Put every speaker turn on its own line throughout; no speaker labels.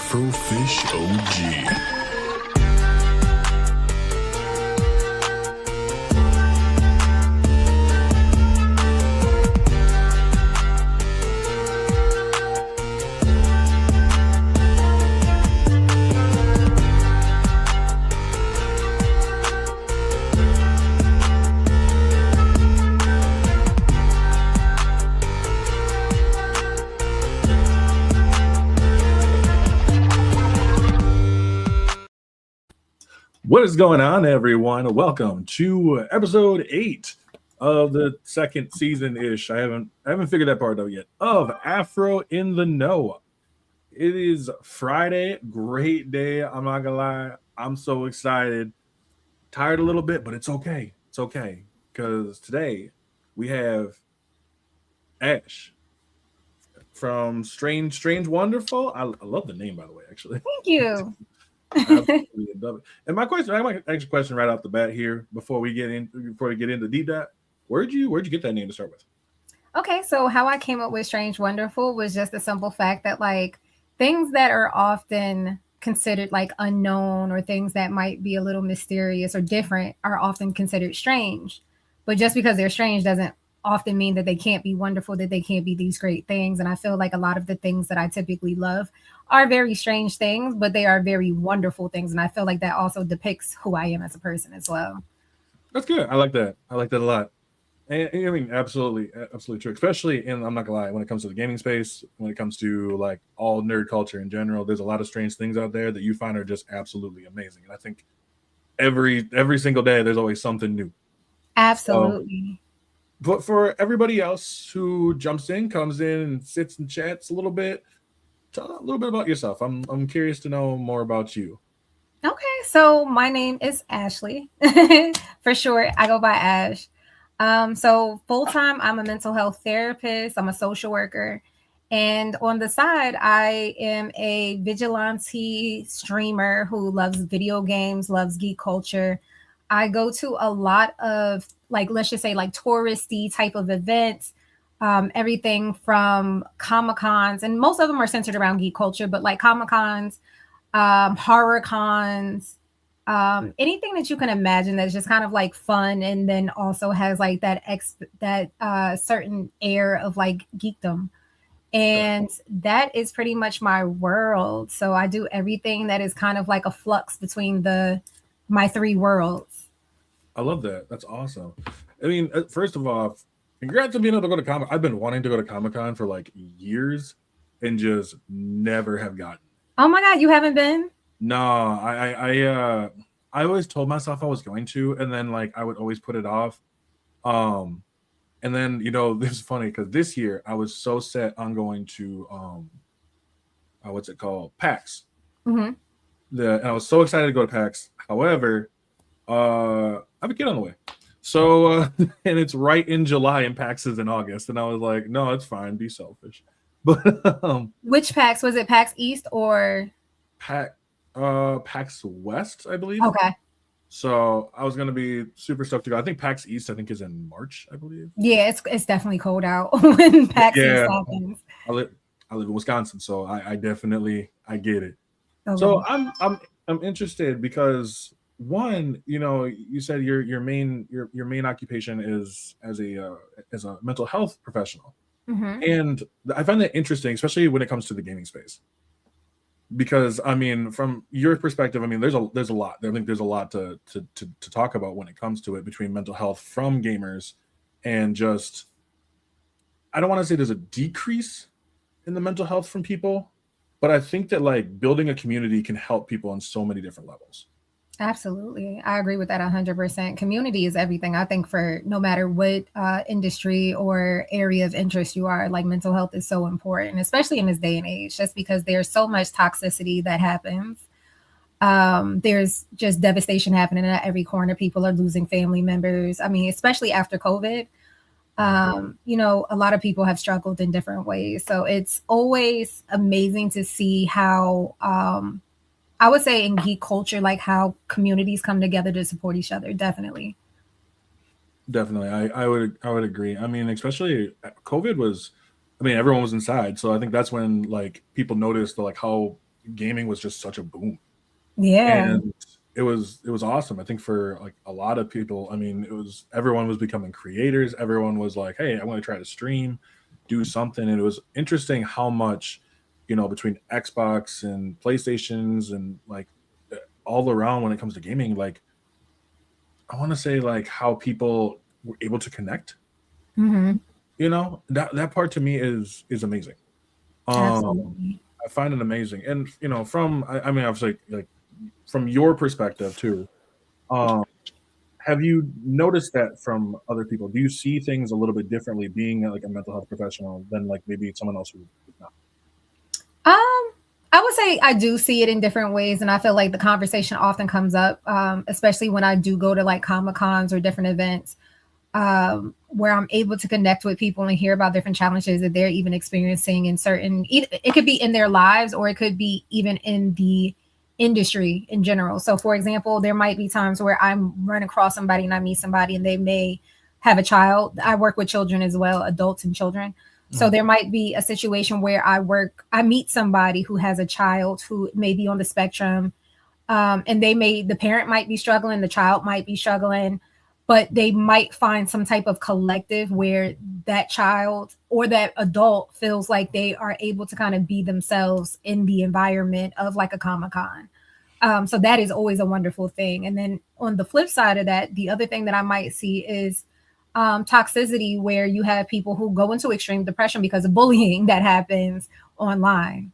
Afrofish OG. What is going on, everyone? Welcome to episode 8 of the second season-ish. I haven't figured that part out yet. Of Afro in the Know. It is Friday, great day. I'm not gonna lie, I'm so excited. Tired a little bit, but it's okay. It's okay because today we have Ash from Strangewonderful. I love the name, by the way. Actually,
thank you.
Absolutely love it. And my actual question right off the bat here before we get into deep dive, where'd you get that name to start with?
Okay, so how I came up with Strangewonderful was just the simple fact that like things that are often considered like unknown or things that might be a little mysterious or different are often considered strange. But just because they're strange doesn't often mean that they can't be wonderful, that they can't be these great things. And I feel like a lot of the things that I typically love are very strange things, but they are very wonderful things. And I feel like that also depicts who I am as a person as well.
That's good. I like that. I like that a lot. And I mean, absolutely true. Especially I'm not gonna lie, when it comes to the gaming space, when it comes to like all nerd culture in general, there's a lot of strange things out there that you find are just absolutely amazing. And I think every single day there's always something new.
Absolutely.
But for everybody else who comes in and sits and chats a little bit, tell a little bit about yourself. I'm curious to know more about you.
Okay, so my name is Ashley. For short, I go by Ash. So full time, I'm a mental health therapist. I'm a social worker, and on the side, I am a vigilante streamer who loves video games, loves geek culture. I go to a lot of like, let's just say like touristy type of events. Everything from Comic Cons, and most of them are centered around geek culture, but like Comic Cons, horror cons, anything that you can imagine that's just kind of like fun, and then also has like that certain air of like geekdom. And that is pretty much my world. So I do everything that is kind of like a flux between my three worlds.
I love that. That's awesome. I mean, first of all, congrats on being able to go to Comic. I've been wanting to go to Comic Con for like years and just never have gotten.
Oh my God, you haven't been?
No, I always told myself I was going to, and then like I would always put it off. And then this is funny because this year I was so set on going to what's it called, PAX.
Mm-hmm.
And I was so excited to go to PAX. However, I have a kid on the way. So, and it's right in July and PAX is in August. And I was like, no, it's fine. Be selfish. But
which PAX? Was it PAX East or
PAX West, I believe.
Okay.
So I was going to be super stoked to go. I think PAX East, is in March, I believe.
Yeah, it's definitely cold out when PAX East happens.
I live in Wisconsin, so I definitely get it. Okay. So I'm interested because one, you said your main occupation is as a mental health professional.
Mm-hmm.
And I find that interesting, especially when it comes to the gaming space, because I mean, from your perspective, I mean, there's a lot. I think there's a lot to talk about when it comes to it, between mental health from gamers and just, I don't want to say there's a decrease in the mental health from people, but I think that like building a community can help people on so many different levels.
Absolutely. I agree with that 100%. Community is everything. I think for no matter what industry or area of interest you are, like mental health is so important, especially in this day and age, just because there's so much toxicity that happens. There's just devastation happening at every corner. People are losing family members. I mean, especially after COVID, a lot of people have struggled in different ways. So it's always amazing to see how, I would say in geek culture, like how communities come together to support each other. Definitely.
I would agree. I mean, especially COVID was, I mean, everyone was inside. So I think that's when like people noticed like how gaming was just such a boom,
Yeah.
and it was awesome. I think for like a lot of people, I mean, it was everyone was becoming creators. Everyone was like, "Hey, I want to try to stream, do something." And it was interesting how much, between Xbox and PlayStations and like all around when it comes to gaming, like I want to say like how people were able to connect.
Hmm.
That part to me is amazing. Um,
Absolutely.
I find it amazing, and from I mean, obviously, like from your perspective too. Um, have you noticed that from other people? Do you see things a little bit differently being like a mental health professional than like maybe someone else who is not?
Um, I would say I do see it in different ways, and I feel like the conversation often comes up, especially when I do go to like Comic Cons or different events, where I'm able to connect with people and hear about different challenges that they're even experiencing in certain. It could be in their lives, or it could be even in the industry in general. So, for example, there might be times where I'm run across somebody and I meet somebody, and they may have a child. I work with children as well, adults and children. So
Mhm.
there might be a situation where I meet somebody who has a child who may be on the spectrum, and the parent might be struggling, the child might be struggling, but they might find some type of collective where that child or that adult feels like they are able to kind of be themselves in the environment of like a Comic Con. So that is always a wonderful thing. And then on the flip side of that, the other thing that I might see is toxicity, where you have people who go into extreme depression because of bullying that happens online.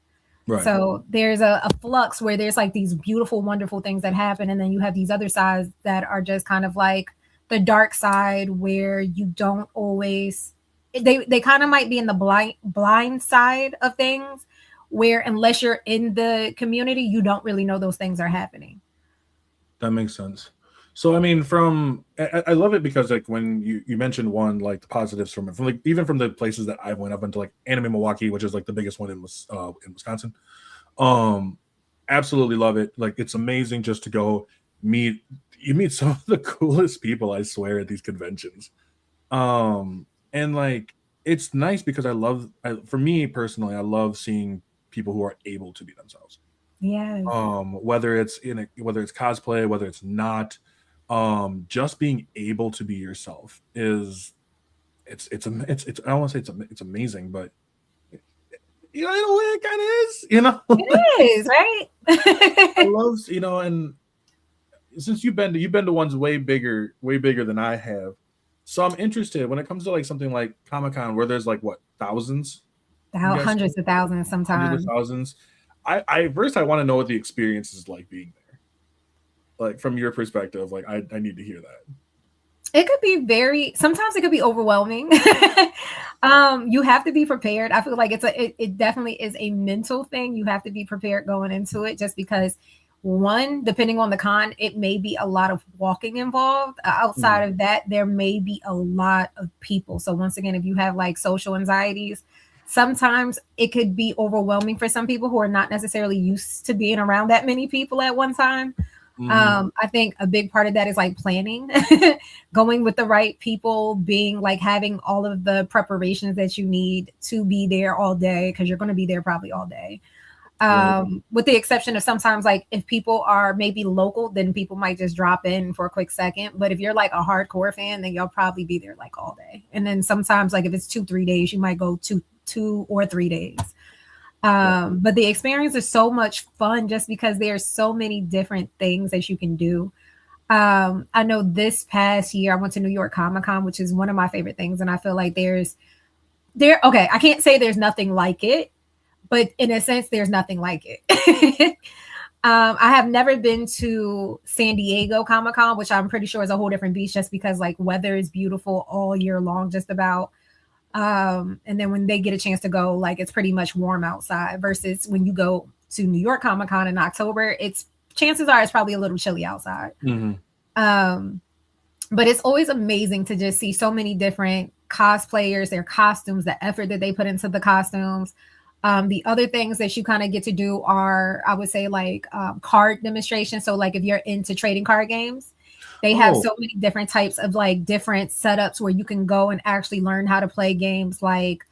Right.
So there's a flux where there's like these beautiful, wonderful things that happen, and then you have these other sides that are just kind of like the dark side, where you don't always they kind of might be in the blind side of things, where unless you're in the community, you don't really know those things are happening.
That makes sense. So I mean, I love it because like when you mentioned one like the positives from like even from the places that I've been to like Anime Milwaukee, which is like the biggest one in Wisconsin. Um, Absolutely love it. Like it's amazing just to go meet you meet some of the coolest people, I swear, at these conventions. And like it's nice because for me personally, I love seeing people who are able to be themselves.
Yes.
Whether it's cosplay, whether it's not, just being able to be yourself is it's I don't want to say it's amazing, but in a way it kind of is,
It is,
I
right?
love, and since you've been to ones way bigger than I have, so I'm interested when it comes to like something like Comic Con where there's like what thousands, I'm guessing
Hundreds of thousands
hundreds of
sometimes.
thousands. I first I want to know what the experience is like being there, like from your perspective. Like I need to hear that.
It could be sometimes it could be overwhelming. You have to be prepared. I feel like it definitely is a mental thing. You have to be prepared going into it, just because one, depending on the con, it may be a lot of walking involved. Outside
Mhm.
of that, there may be a lot of people. So once again, if you have like social anxieties, sometimes it could be overwhelming for some people who are not necessarily used to being around that many people at one time.
Mhm.
I think a big part of that is like planning, going with the right people, being like having all of the preparations that you need to be there all day, because you're going to be there probably all day.
Right.
With the exception of sometimes, like if people are maybe local, then people might just drop in for a quick second. But if you're like a hardcore fan, then you'll probably be there like all day. And then sometimes, like if it's 2-3 days, you might go 2 or 3 days.
Right.
But the experience is so much fun just because there's so many different things that you can do. I know this past year I went to New York Comic Con, which is one of my favorite things, and I feel like okay, I can't say there's nothing like it, but in a sense, there's nothing like it. I have never been to San Diego Comic Con, which I'm pretty sure is a whole different beast, just because like weather is beautiful all year long, just about. And then when they get a chance to go, like it's pretty much warm outside. Versus when you go to New York Comic Con in October, it's chances are it's probably a little chilly outside.
Mhm.
Um, but it's always amazing to just see so many different cosplayers, their costumes, the effort that they put into the costumes. The other things that you kind of get to do are, I would say, like card demonstrations. So, like if you're into trading card games, they have
Oh,
so many different types of like different setups where you can go and actually learn how to play games like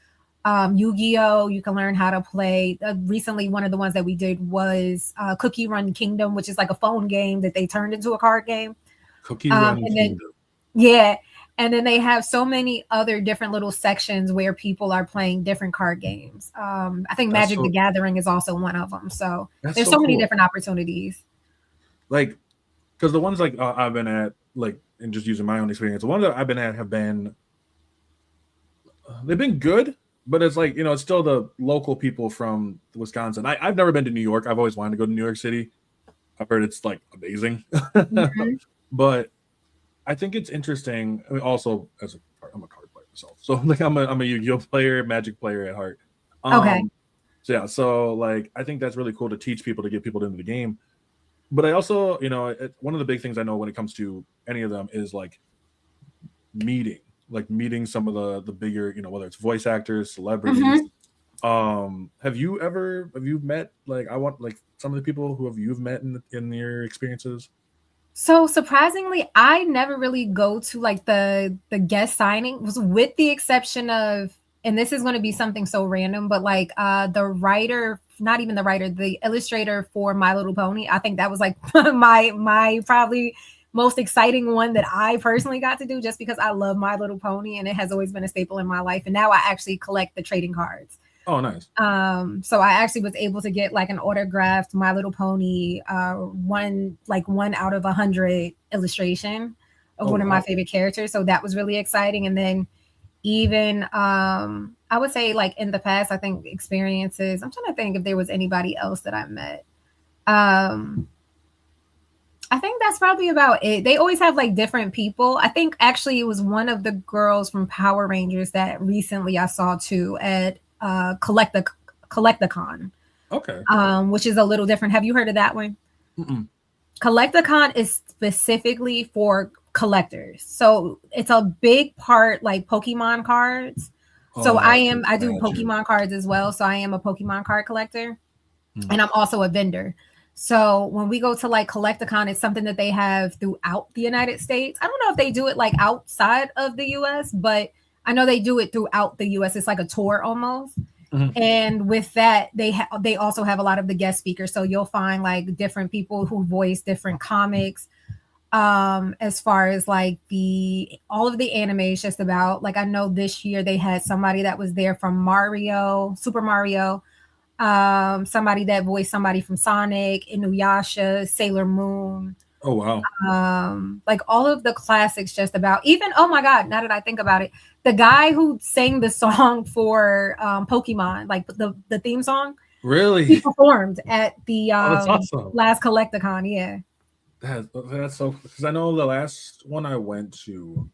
Yu-Gi-Oh! You can learn how to play. Recently, one of the ones that we did was Cookie Run Kingdom, which is like a phone game that they turned into a card game.
Cookie Run
And then
Kingdom.
yeah, and then they have so many other different little sections where people are playing different card games. I think
That's
Magic the
so
Gathering is also one of them. So
that's
there's
so
so many
cool.
different opportunities.
Like, because the ones like I've been at, like, and just using my own experience, the ones that I've been at have been they've been good, but it's like, it's still the local people from Wisconsin. I've never been to New York. I've always wanted to go to New York City. I've heard it's like amazing,
Mhm.
but I think it's interesting. I mean, also I'm a card player myself, so like I'm a Yu-Gi-Oh player, Magic player at heart.
Okay.
Um, so yeah, so like I think that's really cool to teach people to get people into the game. But I also, one of the big things I know when it comes to any of them is meeting, like meeting some of the bigger, whether it's voice actors, celebrities.
Mhm.
Have you met, like, I want, like, some of the people who you've met in your experiences?
So surprisingly, I never really go to like the guest signing, was with the exception of, and this is going to be something so random, but like the writer, not even the writer, the illustrator for My Little Pony. I think that was like my probably most exciting one that I personally got to do, just because I love My Little Pony and it has always been a staple in my life. And now I actually collect the trading cards.
Oh, nice.
So I actually was able to get like an autographed My Little Pony, one out of 100 illustration of
Oh,
one of my
wow.
favorite characters. So that was really exciting. And then even I would say like in the past, I think experiences. I'm trying to think if there was anybody else that I met. Um, I think that's probably about it. They always have like different people. I think actually it was one of the girls from Power Rangers that recently I saw too at Collecticon,
Okay.
which is a little different. Have you heard of that one?
Mm-mm.
Collecticon is specifically for collectors. So it's a big part like Pokemon cards. So
Oh, I can
I do
imagine.
Pokemon cards as well. So I am a Pokemon card collector
Mm.
and I'm also a vendor. So when we go to like Collecticon, it's something that they have throughout the United States. I don't know if they do it like outside of the US, but I know they do it throughout the US. It's like a tour almost.
Mhm.
And with that, they also have a lot of the guest speakers. So you'll find like different people who voice different comics. As far as like the all of the animes, just about like I know this year they had somebody that was there from Mario, Super Mario, somebody that voiced somebody from Sonic, Inuyasha, Sailor Moon,
Oh, wow.
like all of the classics, just about. Even, oh my god, now that I think about it, the guy who sang the song for Pokemon, like the theme song, he
Really?
performed at the
Oh, that's awesome.
last Collecticon. Yeah.
That's so, because I know the last one I went to,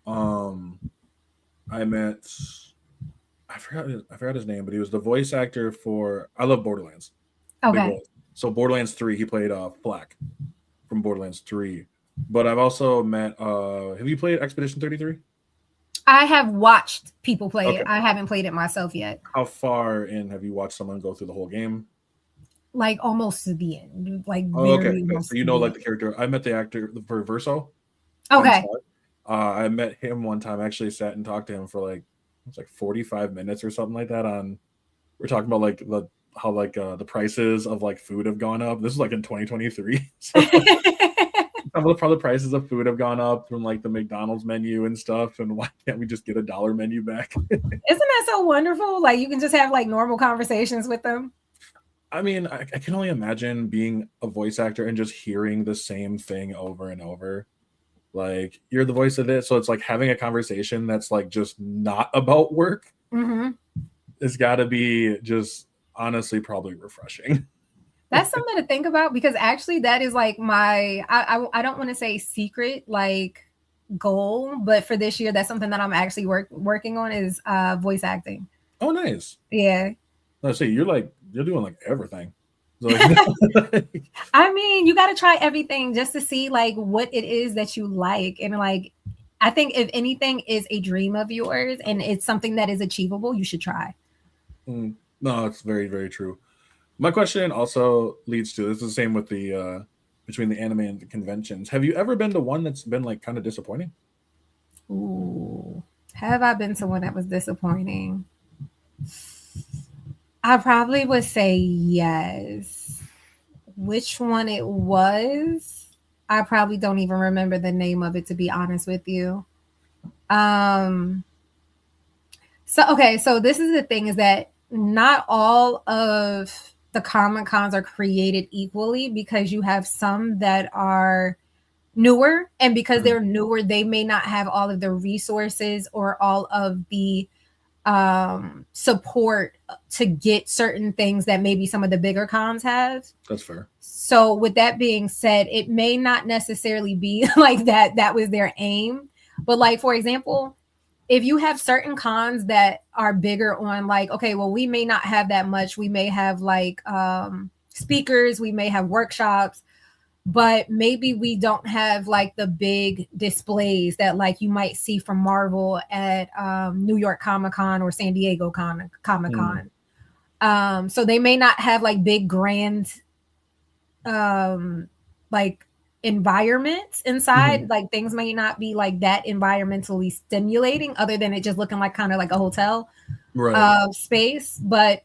um, I met, I forgot his name, but he was the voice actor for, I love Borderlands. Big
Okay.
role. So Borderlands 3, he played Black from Borderlands 3. But I've also met, have you played Expedition 33?
I have watched people play it.
Okay.
I haven't played it myself yet.
How far in have you watched someone go through the whole game?
Like almost to the end, like
Oh, okay.
very
Okay. So
almost to the
like
end.
the character. I met the actor for Verso on
Okay.
set. I met him one time. I actually sat and talked to him for like it was like 45 minutes or something like that. We're talking about like how like the prices of like food have gone up. This is like in 2023. So like some of the prices of food have gone up from like the McDonald's menu and stuff. And why can't we just get a dollar menu back?
Isn't that so wonderful? Like you can just have like normal conversations with them.
I mean, I can only imagine being a voice actor and just hearing the same thing over and over. Like, you're the voice of this, so it's like having a conversation that's like just not about work
Hmm.
has got to be just honestly probably refreshing.
That's something to think about because actually that is like my I don't want to say secret like goal, but for this year that's something that I'm actually working on is voice acting.
Oh, nice.
Yeah.
Let's see, you're doing like everything. So like,
I mean, you got to try everything just to see like what it is that you like, and like I think if anything is a dream of yours and it's something that is achievable, you should try.
no, it's very very true. My question also leads to this is the same with the between the anime and the conventions. Have you ever been to one that's been like kind of disappointing?
Ooh. Have I been to one that was disappointing? I probably would say yes. Which one it was, I probably don't even remember the name of it, to be honest with you. Um, so okay, so this is the thing is that not all of the Comic Cons are created equally because you have some that are newer, and because
Mhm.
they're newer, they may not have all of the resources or all of the support to get certain things that maybe some of the bigger cons have.
That's fair.
So with that being said, it may not necessarily be like that was their aim. But like for example, if you have certain cons that are bigger on like, okay, well, we may not have that much. We may have like speakers, we may have workshops, but maybe we don't have like the big displays that like you might see from Marvel at New York Comic Con or San Diego Comic
Mm.
Con. So they may not have like big grand like environments inside.
Mhm.
Like things may not be like that environmentally stimulating, other than it just looking like kind of like a hotel
Right.
space. But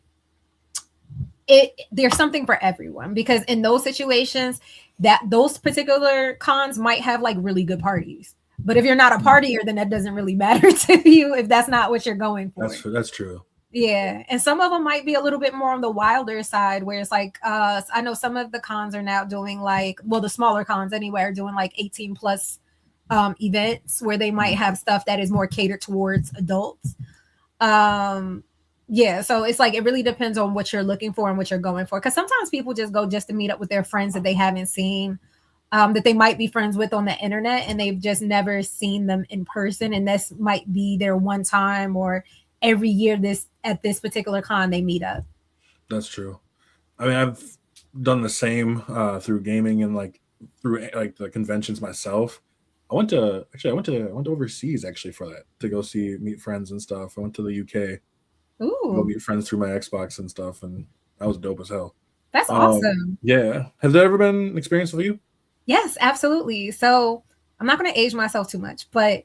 it there's something for everyone because in those situations that those particular cons might have like really good parties. But if you're not a
Mm.
partier, then that doesn't really matter to you if that's not what you're going for.
That's true.
Yeah, and some of them might be a little bit more on the wilder side, where it's like I know some of the cons are now doing like, well, the smaller cons anyway are doing like 18 plus events where they might
Mhm.
have stuff that is more catered towards adults. Um, yeah, so it's like it really depends on what you're looking for and what you're going for. Because sometimes people just go just to meet up with their friends that they haven't seen, that they might be friends with on the internet, and they've just never seen them in person. And this might be their one time or every year this at this particular con they meet up.
That's true. I mean, I've done the same through gaming and like through like the conventions myself. I went to overseas actually for that to go see meet friends and stuff. I went to the UK to go
Ooh,
meet friends through my Xbox and stuff, and that was dope as hell.
that's awesome.
Yeah. Has there ever been an experience for you?
Yes, absolutely. So I'm not going to age myself too much, but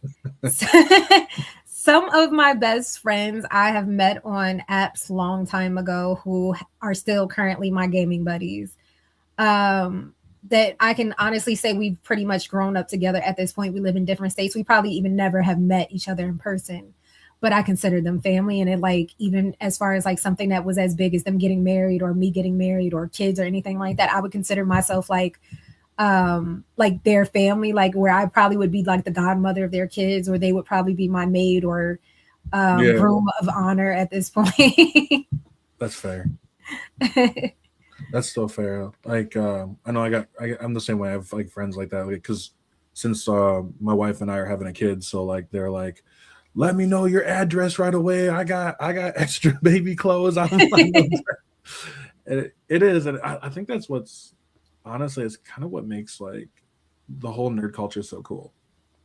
some of my best friends I have met on apps long time ago who are still currently my gaming buddies. That I can honestly say we've pretty much grown up together at this point. We live in different states. We probably even never have met each other in person, but I consider them family. And it like, even as far as like something that was as big as them getting married or me getting married or kids or anything like that, I would consider myself like their family, like where I probably would be like the godmother of their kids, or they would probably be my maid or
Yeah,
groom of honor at this point.
that's fair. That's still fair. Like, I know I'm the same way. I have like friends like that, because since my wife and I are having a kid, so like they're like, let me know your address right away. I got extra baby clothes. It is, and I think that's what's honestly it's kind of what makes like the whole nerd culture so cool.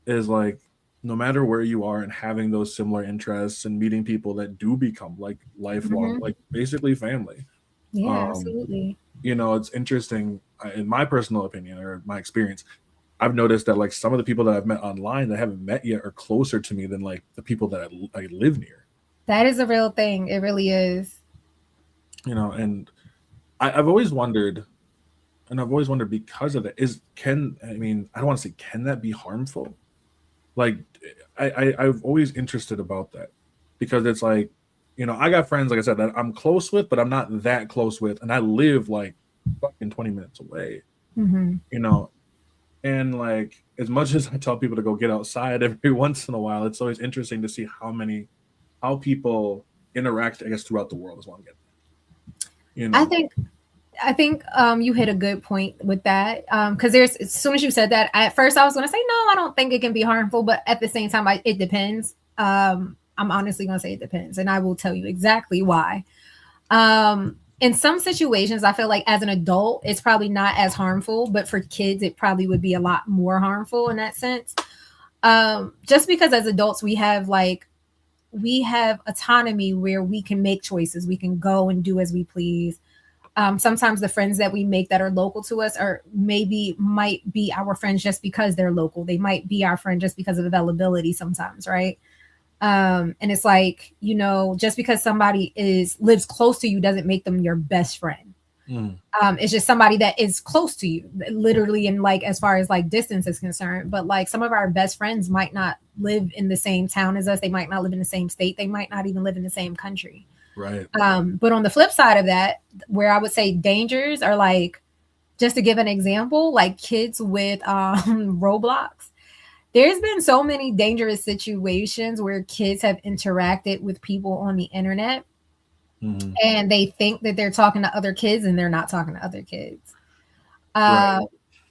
Is like no matter where you are and having those similar interests and meeting people that do become like lifelong,
Mhm.
like basically family.
Yeah,
Um,
absolutely.
it's interesting in my personal opinion or my experience. I've noticed that like some of the people that I've met online that I haven't met yet are closer to me than like the people that I live near.
That is a real thing. It really is.
And I've always wondered, because of that, I mean, I don't want to say can that be harmful? Like, I've always interested about that, because it's like, I got friends, like I said, that I'm close with, but I'm not that close with, and I live like fucking 20 minutes away,
Hmm.
you know, and like as much as I tell people to go get outside every once in a while, it's always interesting to see how people interact, I guess, throughout the world is what I'm getting. You
I
know,
think I think you hit a good point with that. Because there's as soon as you said that, at first I was going to say no, I don't think it can be harmful, but at the same time, it depends. I'm honestly going to say it depends, and I will tell you exactly why. In some situations, I feel like as an adult, it's probably not as harmful, but for kids, it probably would be a lot more harmful in that sense. Just because as adults we have autonomy where we can make choices, we can go and do as we please. Sometimes the friends that we make that are local to us are maybe might be our friends just because they're local. They might be our friend just because of availability sometimes, right? And it's like, just because somebody lives close to you doesn't make them your best friend. It's just somebody that is close to you, literally, and like as far as like distance is concerned. But like some of our best friends might not live in the same town as us. They might not live in the same state. They might not even live in the same country.
Right.
But on the flip side of that, where I would say dangers are like, just to give an example, like kids with Roblox. There's been so many dangerous situations where kids have interacted with people on the internet and they think that they're talking to other kids and they're not talking to other kids.
Right.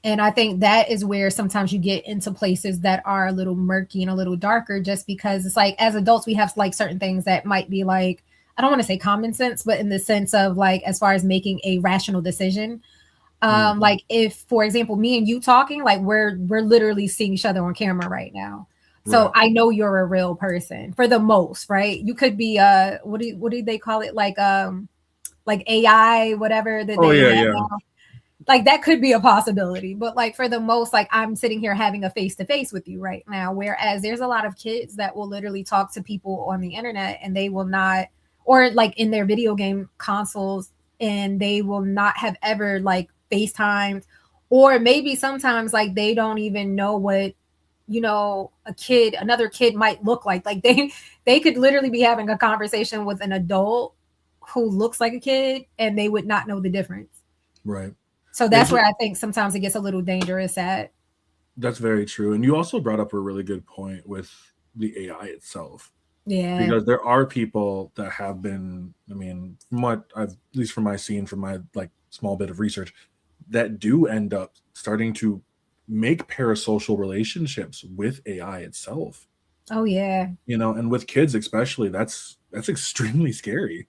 And I think that is where sometimes you get into places that are a little murky and a little darker, just because it's like as adults, we have like certain things that might be like, I don't want to say common sense, but in the sense of like, as far as making a rational decision. Like if, for example, me and you talking, like we're literally seeing each other on camera right now. So
Right.
I know you're a real person for the most, right? You could be what do they call it? Like AI, whatever that
Oh
they
yeah,
have
yeah.
now. Like that could be a possibility. But like for the most, like I'm sitting here having a face to face with you right now. Whereas there's a lot of kids that will literally talk to people on the internet and they will not, or like in their video game consoles, and they will not have ever like FaceTimed, or maybe sometimes like they don't even know what another kid might look like. Like they could literally be having a conversation with an adult who looks like a kid and they would not know the difference.
Right.
So
And
that's
so
where I think sometimes it gets a little dangerous at.
that's very true. And you also brought up a really good point with the AI itself.
Yeah.
Because there are people that have been, I mean, from what I've, at least from my scene, from my like small bit of research, that do end up starting to make parasocial relationships with AI itself.
Oh yeah.
And with kids especially, that's extremely scary.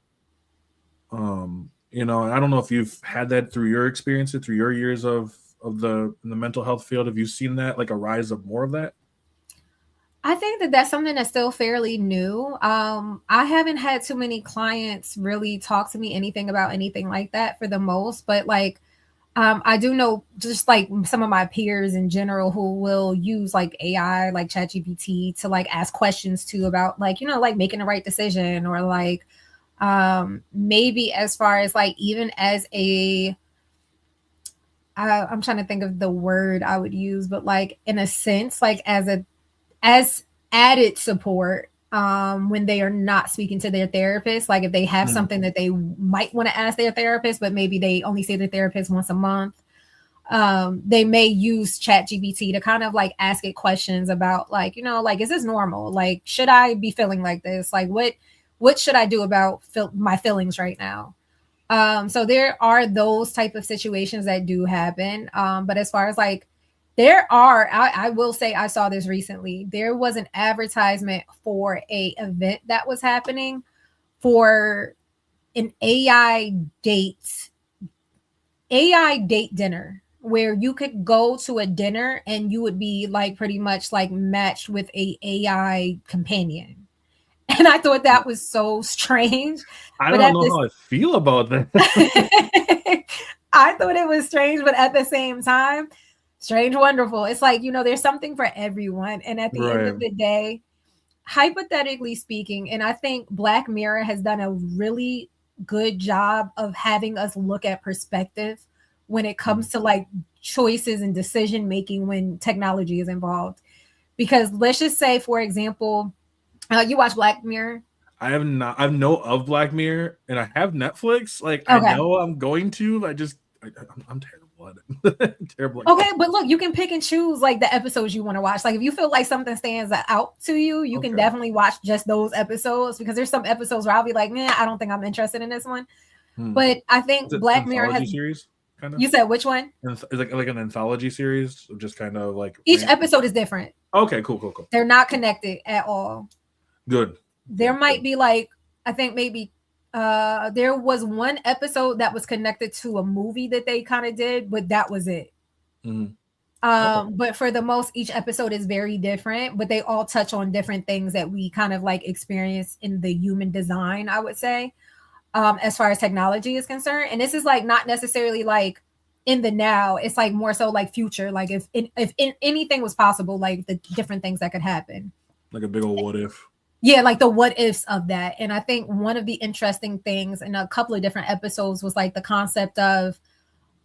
And I don't know if you've had that through your experience, through your years of the mental health field. Have you seen that, like a rise of more of that?
I think that that's something that's still fairly new. I haven't had too many clients really talk to me anything about anything like that for the most, but like I do know just like some of my peers in general who will use like AI, like ChatGPT, to like ask questions to about like, like making the right decision, or like maybe as far as like even as I'm trying to think of the word I would use, but like in a sense, like as added support when they are not speaking to their therapist. Like if they have
Mm.
something that they might want to ask their therapist, but maybe they only see their therapist once a month, they may use ChatGPT to kind of like ask it questions about like, like, is this normal? Like, should I be feeling like this? Like what should I do about my feelings right now? So there are those type of situations that do happen. But as far as like, I will say I saw this recently. There was an advertisement for a event that was happening for an AI date dinner, where you could go to a dinner and you would be like pretty much like matched with a AI companion. And I thought that was so strange.
I
But
don't
at
know
this
how I feel about that.
I thought it was strange, but at the same time, strange, wonderful. It's like, there's something for everyone. And at the end
Right.
of the day, hypothetically speaking, and I think Black Mirror has done a really good job of having us look at perspective when it comes to like choices and decision making when technology is involved. Because let's just say, for example, you watch Black Mirror.
I have not. I know of Black Mirror, and I have Netflix. Like I
Okay.
know I'm going to. I'm terrible at it. Terrible.
Okay, but look, you can pick and choose like the episodes you want to watch. Like if you feel like something stands out to you, you can
Okay.
definitely watch just those episodes, because there's some episodes where I'll be like, I don't think I'm interested in this one. But I think
Is it
Black Mirror
anthology
has.
series? Kind of.
You said which one?
Is like an anthology series, of just kind of like
Each episode is different.
Okay, cool.
They're not connected at all.
Good.
There might be like, I think maybe there was one episode that was connected to a movie that they kind of did, but that was it. But for the most, each episode is very different, but they all touch on different things that we kind of like experience in the human design, I would say, as far as technology is concerned. And this is like not necessarily like in the now, it's like more so like future, like if anything was possible, like the different things that could happen.
Like a big old what if.
Yeah, like the what ifs of that. And I think one of the interesting things in a couple of different episodes was like the concept of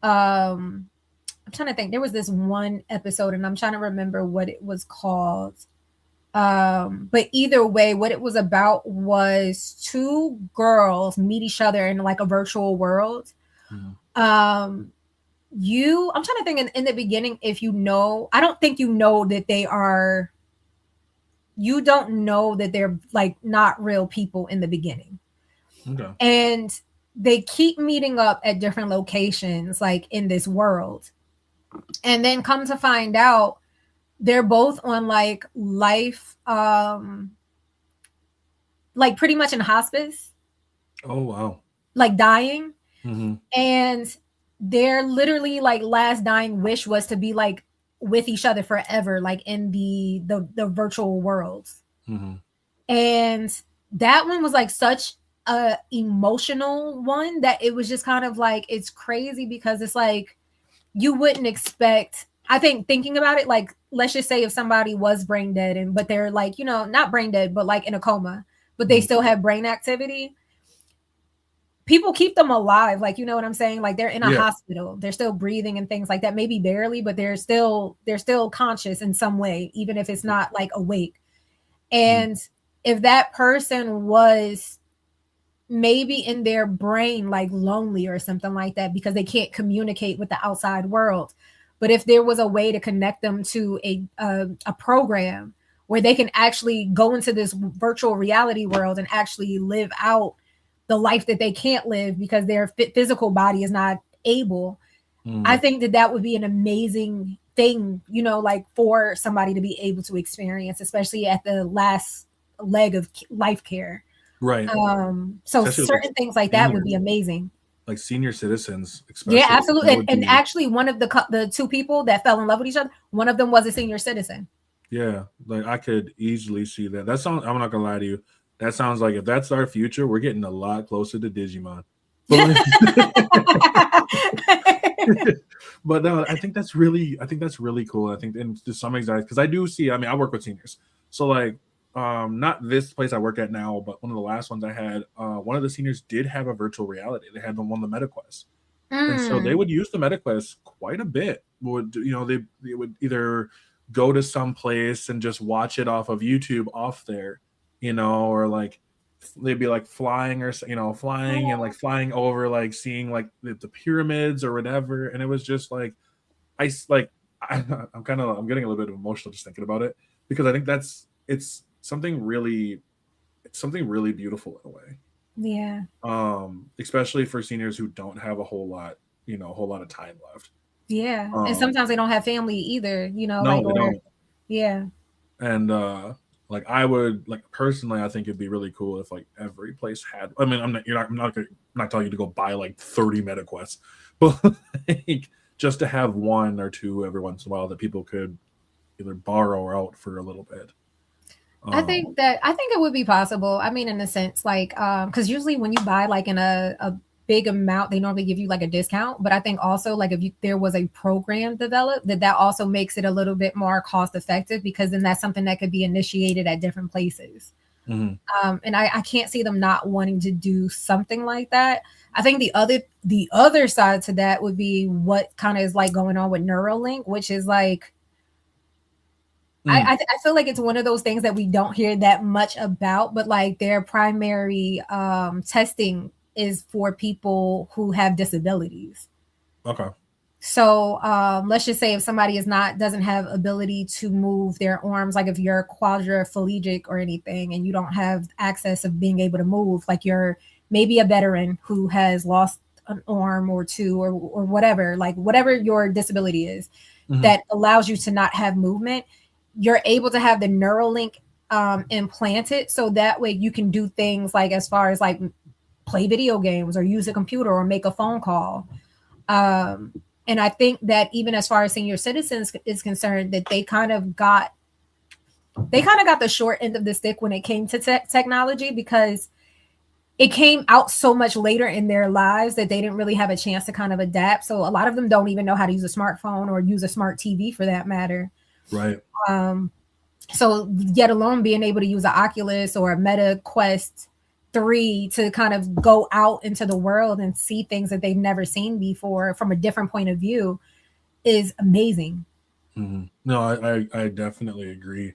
I'm trying to think. There was this one episode and I'm trying to remember what it was called. But either way, what it was about was two girls meet each other in like a virtual world.
Mm-hmm.
I'm trying to think in the beginning, if you know, I don't think you know that you don't know that they're like not real people in the beginning.
Okay.
And they keep meeting up at different locations, like in this world. And then come to find out, they're both on like life, like pretty much in hospice,
Oh wow.
like dying.
Mm-hmm.
And their literally like last dying wish was to be like with each other forever, like in the virtual worlds.
Mm-hmm.
And that one was like such a emotional one that it was just kind of like, it's crazy because it's like you wouldn't expect. I think thinking about it, like let's just say if somebody was brain dead and but they're like, you know, not brain dead but like in a coma, but they still have brain activity, people keep them alive, like, you know what I'm saying, like they're in a hospital, they're still breathing and things like that, maybe barely, but they're still conscious in some way, even if it's not like awake. And if that person was maybe in their brain like lonely or something like that because they can't communicate with the outside world, but if there was a way to connect them to a program where they can actually go into this virtual reality world and actually live out the life that they can't live because their physical body is not able, I think that that would be an amazing thing, you know, like for somebody to be able to experience, especially at the last leg of life care.
Right.
So
Especially
certain
like
things like that would be amazing.
Like senior citizens, especially.
Yeah, absolutely. And
be...
actually, one of the two people that fell in love with each other, one of them was a senior citizen.
Yeah, like I could easily see that. That sounds. I'm not gonna lie to you. That sounds like if that's our future, we're getting a lot closer to Digimon. But no, I think that's really cool. I think and to some extent, because I do see. I mean, I work with seniors, so like, not this place I work at now, but one of the last ones I had, one of the seniors did have a virtual reality. They had one of the MetaQuest, and so they would use the MetaQuest quite a bit. Would they would either go to some place and just watch it off of YouTube off there, or like they'd be like flying or flying and like flying over like seeing like the pyramids or whatever, and it was just like I'm getting a little bit emotional just thinking about it because I think it's something really beautiful in a way.
Yeah.
Especially for seniors who don't have a whole lot of time left.
Yeah. And sometimes they don't have family either,
No,
like,
they don't.
Yeah.
And like I would like personally, I think it'd be really cool if like every place had. I mean, I'm not telling you to go buy like 30 MetaQuests, but like, just to have one or two every once in a while that people could either borrow or out for a little bit.
I think it would be possible. I mean, in a sense, like, because usually when you buy like in a big amount, they normally give you like a discount. But I think also like if there was a program developed, that also makes it a little bit more cost effective because then that's something that could be initiated at different places.
Mm-hmm.
And I can't see them not wanting to do something like that. I think the other side to that would be what kind of is like going on with Neuralink, which is like, I feel like it's one of those things that we don't hear that much about, but like their primary testing is for people who have disabilities.
Okay.
So let's just say if somebody doesn't have ability to move their arms, like if you're quadriplegic or anything and you don't have access of being able to move, like you're maybe a veteran who has lost an arm or two or whatever, like whatever your disability is, that allows you to not have movement, you're able to have the Neuralink implanted so that way you can do things like as far as like play video games or use a computer or make a phone call. And I think that even as far as senior citizens is concerned, that they kind of got the short end of the stick when it came to technology because it came out so much later in their lives that they didn't really have a chance to kind of adapt. So a lot of them don't even know how to use a smartphone or use a smart TV for that matter.
Right.
So yet alone being able to use an Oculus or a Meta Quest 3 to kind of go out into the world and see things that they've never seen before from a different point of view is amazing.
Mm-hmm. No, I definitely agree.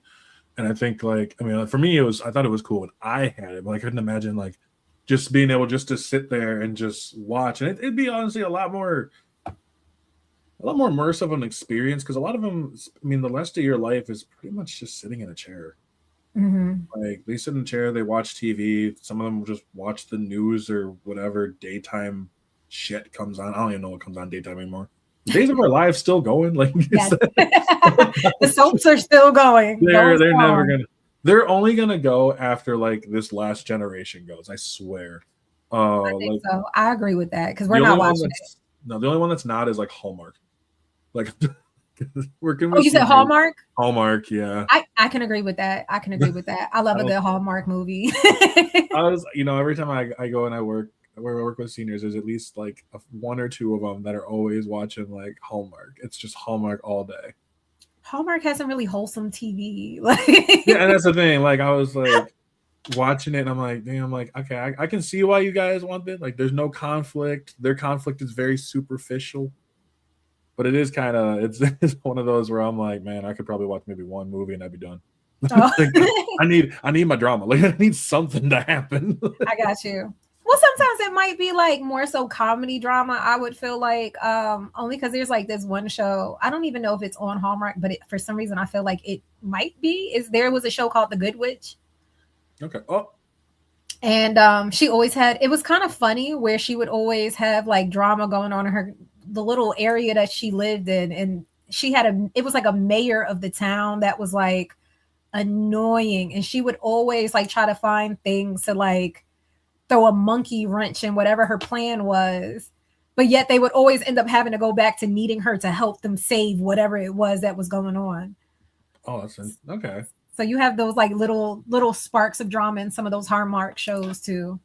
And I think like, I mean, for me, I thought it was cool when I had it, but I couldn't imagine like just being able just to sit there and just watch. And it'd be honestly a lot more immersive of an experience because a lot of them, I mean, the rest of your life is pretty much just sitting in a chair.
Mm-hmm.
Like they sit in a chair, they watch TV. Some of them will just watch the news or whatever daytime shit comes on. I don't even know what comes on daytime anymore. Days of Our Lives still going. Like
Yes. The soaps are still going.
they're never gonna. They're only gonna go after like this last generation goes. I swear.
I think
Like
so. I agree with that because we're
the only
not
one
watching it.
that's no, the only one that's not is like Hallmark. Like working
Oh,
with
you said
seniors.
Hallmark?
Hallmark, yeah.
I can agree with that. I can agree with that. I love a good Hallmark movie.
I was, every time I go and I work with seniors, there's at least like one or two of them that are always watching like Hallmark. It's just Hallmark all day.
Hallmark has some really wholesome TV.
Yeah, and that's the thing. Like I was like watching it, and I'm like, damn, like okay, I can see why you guys want it. Like there's no conflict. Their conflict is very superficial, but it is kind of it's one of those where I'm like, man, I could probably watch maybe one movie and I'd be done.
Oh.
Like, I need my drama. Like I need something to happen.
I got you. Well, sometimes it might be like more so comedy drama. I would feel like only because there's like this one show. I don't even know if it's on Hallmark, but for some reason I feel like it might be. There was a show called The Good Witch.
Okay. Oh.
And she always had, it was kind of funny where she would always have like drama going on in the little area that she lived in, and she had it was like a mayor of the town that was like annoying, and she would always like try to find things to like throw a monkey wrench in whatever her plan was, but yet they would always end up having to go back to needing her to help them save whatever it was that was going on.
Oh, okay.
So you have those like little sparks of drama in some of those Hallmark shows too.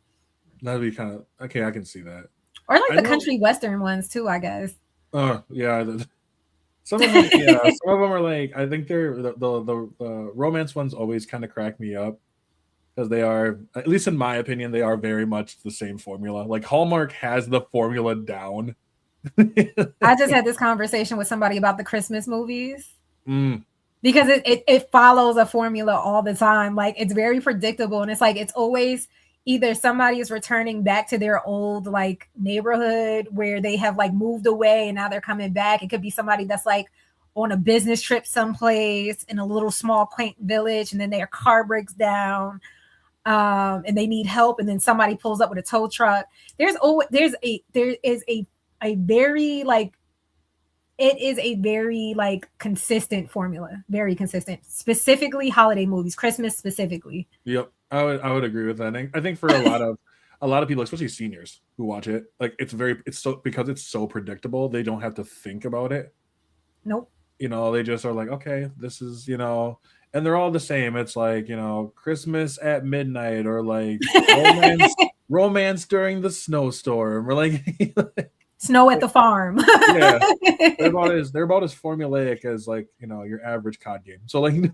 That'd be kind of okay. I can see that.
Or like the country western ones too, I guess.
Oh yeah, some of them. Yeah, some of them are like I think they're the romance ones always kind of crack me up because they are, at least in my opinion, they are very much the same formula. Like Hallmark has the formula down.
I just had this conversation with somebody about the Christmas movies.
Mm.
Because it follows a formula all the time. Like it's very predictable, and it's like it's always either somebody is returning back to their old like neighborhood where they have like moved away and now they're coming back. It could be somebody that's like on a business trip someplace in a little small quaint village, and then their car breaks down, and they need help, and then somebody pulls up with a tow truck. There is a very like, it is a very like consistent formula, very consistent, specifically holiday movies, Christmas specifically.
Yep, I would agree with that. I think for a lot of people, especially seniors who watch it, like it's so because it's so predictable, they don't have to think about it.
Nope.
They just are like, okay, this is and they're all the same. It's like Christmas at midnight or like romance during the snowstorm or like
Snow at the farm.
Yeah, they're about as formulaic as like your average COD game. So like,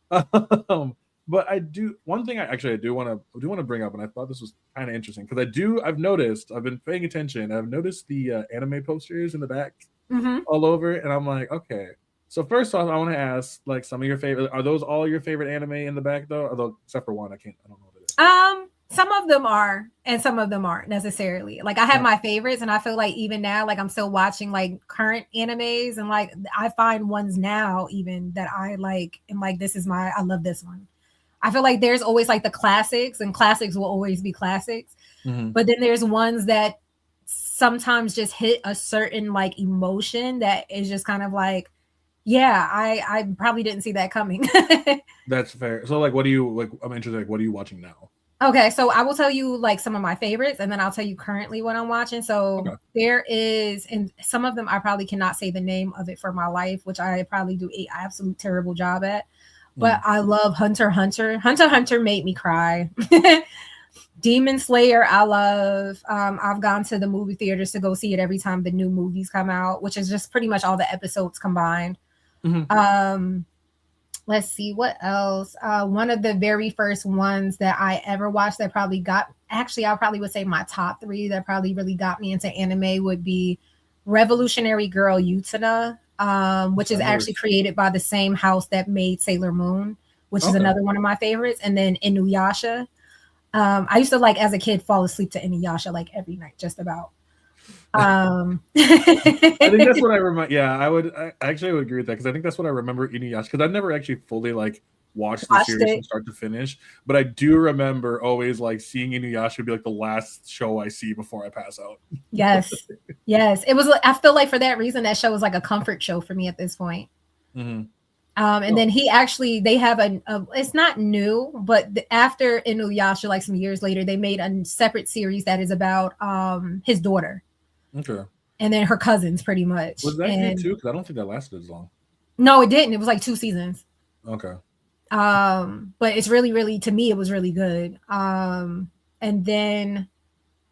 but one thing I do want to bring up, and I thought this was kind of interesting because I've been paying attention. I've noticed the anime posters in the back all over, and I'm like, okay. So first off, I want to ask like some of your favorite. Are those all your favorite anime in the back though? Although except for one, I don't know what it is.
Some of them are, and some of them aren't necessarily. Like I have my favorites, and I feel like even now, like I'm still watching like current animes, and like I find ones now even that I like, and like I love this one. I feel like there's always like the classics, and classics will always be classics. Mm-hmm. But then there's ones that sometimes just hit a certain like emotion that is just kind of like, yeah, I probably didn't see that coming.
That's fair. So like, what do you like? I'm interested. Like, what are you watching now?
Okay, so I will tell you like some of my favorites, and then I'll tell you currently what I'm watching. So there is, and some of them I probably cannot say the name of it for my life, which I probably do an absolute terrible job at. But I love Hunter x Hunter. Hunter x Hunter made me cry. Demon Slayer, I love. I've gone to the movie theaters to go see it every time the new movies come out, which is just pretty much all the episodes combined. Mm-hmm. Let's see what else. One of the very first ones that I ever watched that probably got, actually, I probably would say my top three that probably really got me into anime would be Revolutionary Girl Utena, which is
I never.
actually created by the same house that made Sailor Moon, which is
Okay.
another one of my favorites. And then Inuyasha. I used to like as a kid fall asleep to Inuyasha like every night, just about.
I think that's what I remember. Yeah, I would. I actually would agree with that because I think that's what I remember Inuyasha. Because I never actually fully like watched the
Watched
series from
it.
start to finish, but I do remember always like seeing Inuyasha be like the last show I see before I pass out.
Yes. Yes. It was, I feel like for that reason, that show was like a comfort show for me at this point.
Mm-hmm.
And then he actually, they have it's not new, but after Inuyasha, like some years later, they made a separate series that is about his daughter
Okay.
and then her cousins pretty much.
Was that good
And
too? Because I don't think that lasted as long.
no, it didn't. It was like 2 seasons.
Okay.
But it's really, really, to me, it was really good. And then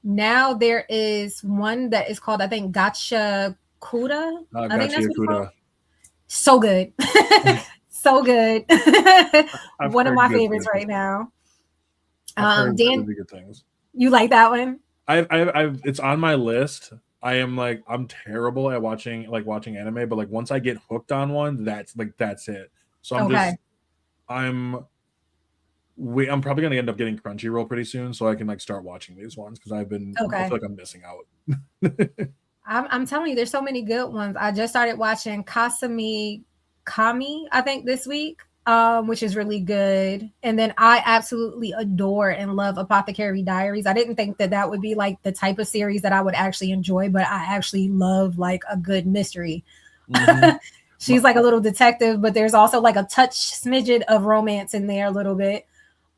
now there is one that is called, I think, Gotcha Kuda. I think
Gotcha
that's what it's called.
Yakuda.
So good. So good.
I've
One of
heard
my
good
favorites
things.
right now.
I've heard
Dan,
really good things.
you like that one?
It's on my list. I am like, I'm terrible at watching anime, but like once I get hooked on one, that's it. So
Okay.
I'm I'm probably gonna end up getting Crunchyroll pretty soon, so I can like start watching these ones because I
Okay.
feel like I'm missing out.
I'm telling you, there's so many good ones. I just started watching Kasumi Kami, I think, this week, which is really good. And then I absolutely adore and love Apothecary Diaries. I didn't think that that would be like the type of series that I would actually enjoy, but I actually love like a good mystery.
Mm-hmm.
She's like a little detective, but there's also like a touch smidget of romance in there a little bit.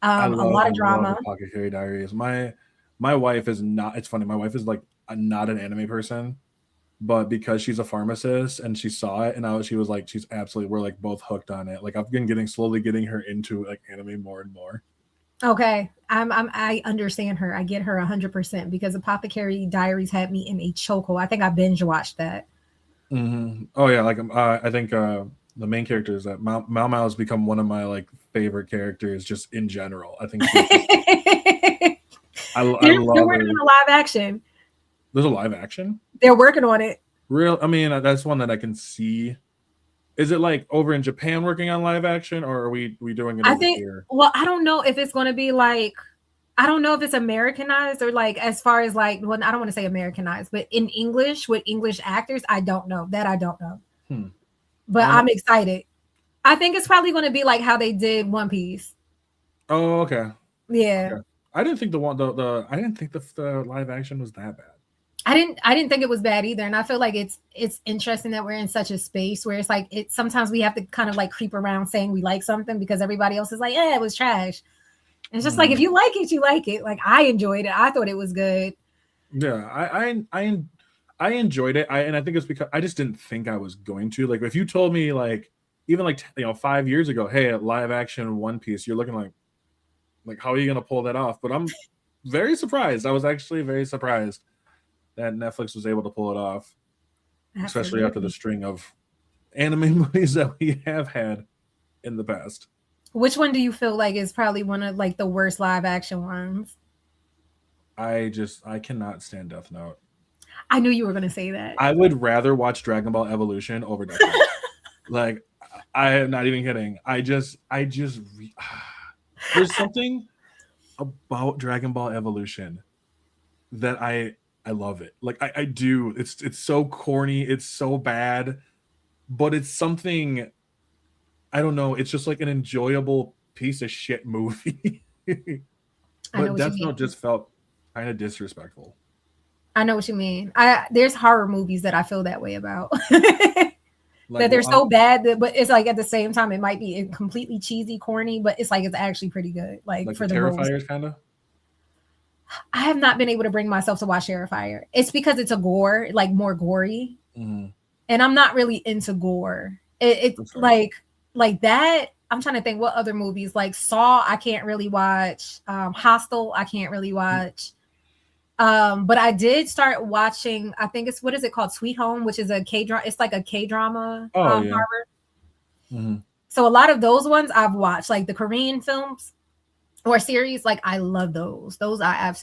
A lot
I
of
love
drama.
Apothecary Diaries. My wife is not. It's funny. My wife is like not an anime person, but because she's a pharmacist and she saw it, and she was like, she's absolutely. We're like both hooked on it. Like I've been slowly getting her into like anime more and more.
Okay, I understand her. I get her 100% because Apothecary Diaries had me in a chokehold. I think I binge watched that.
Mm-hmm. Oh yeah, like I think the main character is that Mao Mao has become one of my like favorite characters just in general. I think she's just I
They're
love
working
her.
on a live action.
There's a live action.
They're working on it.
Real, I mean, that's one that I can see. Is it like over in Japan working on live action, or are we doing it
I
over
think.
here?
Well, I don't know if it's going to be like. I don't know if it's Americanized or like as far as like. Well, I don't want to say Americanized, but in English with English actors, I don't know. That I don't know.
Hmm.
But I'm excited. I think it's probably going to be like how they did One Piece.
Oh, okay.
Yeah.
Okay. I didn't think the I didn't think the live action was that bad.
I didn't think it was bad either. And I feel like it's interesting that we're in such a space where it's like it sometimes we have to kind of like creep around saying we like something because everybody else is like, yeah, it was trash. And it's just like if you like it, you like it. Like I enjoyed it. I thought it was good.
Yeah, I enjoyed it. And I think it's because I just didn't think I was going to. Like if you told me like even like 5 years ago, hey, a live action One Piece, you're looking like how are you gonna pull that off? But I'm very surprised. I was actually very surprised that Netflix was able to pull it off, especially after the
Absolutely.
string of anime movies that we have had in the past.
Which one do you feel like is probably one of like the worst live action ones?
I cannot stand Death Note.
I knew you were gonna say that.
I would rather watch Dragon Ball Evolution over Death Note. Like I am not even kidding. There's something about Dragon Ball Evolution that I love it. Like I do. It's so corny. It's so bad, but it's something. I don't know. It's just like an enjoyable piece of shit movie.
I know
But
what you
Death
mean.
Note just felt kind of disrespectful.
I know what you mean. There's horror movies that I feel that way about.
Like,
That they're
well,
so bad that, but it's like at the same time it might be completely cheesy, corny, but it's like it's actually pretty good. Like
like the
for the roles.
Terrifiers, kind of.
I have not been able to bring myself to watch Terrifier. It's because it's a gore, like more gory,
Mm-hmm.
and I'm not really into gore. It's
That's right.
like that. I'm trying to think what other movies like Saw. I can't really watch. Hostel. I can't really watch. But I did start watching. I think it's what is it called? Sweet Home, which is a K drama. It's like a K drama.
Oh yeah.
Horror.
Mm-hmm.
So a lot of those ones I've watched, like the Korean films or series, like I love those. Those I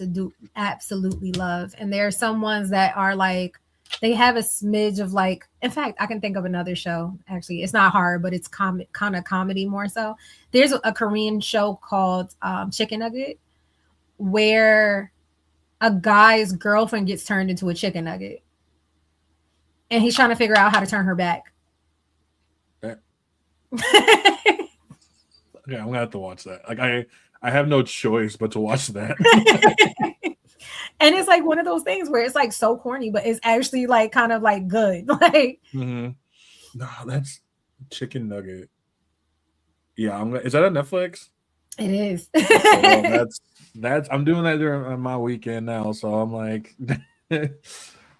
absolutely love. And there are some ones that are like they have a smidge of like. In fact, I can think of another show. Actually, it's not hard, but it's kind of comedy more so. There's a Korean show called Chicken Nugget, where a guy's girlfriend gets turned into a chicken nugget, and he's trying to figure out how to turn her back.
Okay. Okay, I'm gonna have to watch that. Like I have no choice but to watch that.
And it's like one of those things where it's like so corny, but it's actually like kind of like good. Like,
No, that's Chicken Nugget. Yeah, is that on Netflix?
it is.
Okay, well, that's I'm doing that during my weekend now, so I'm like,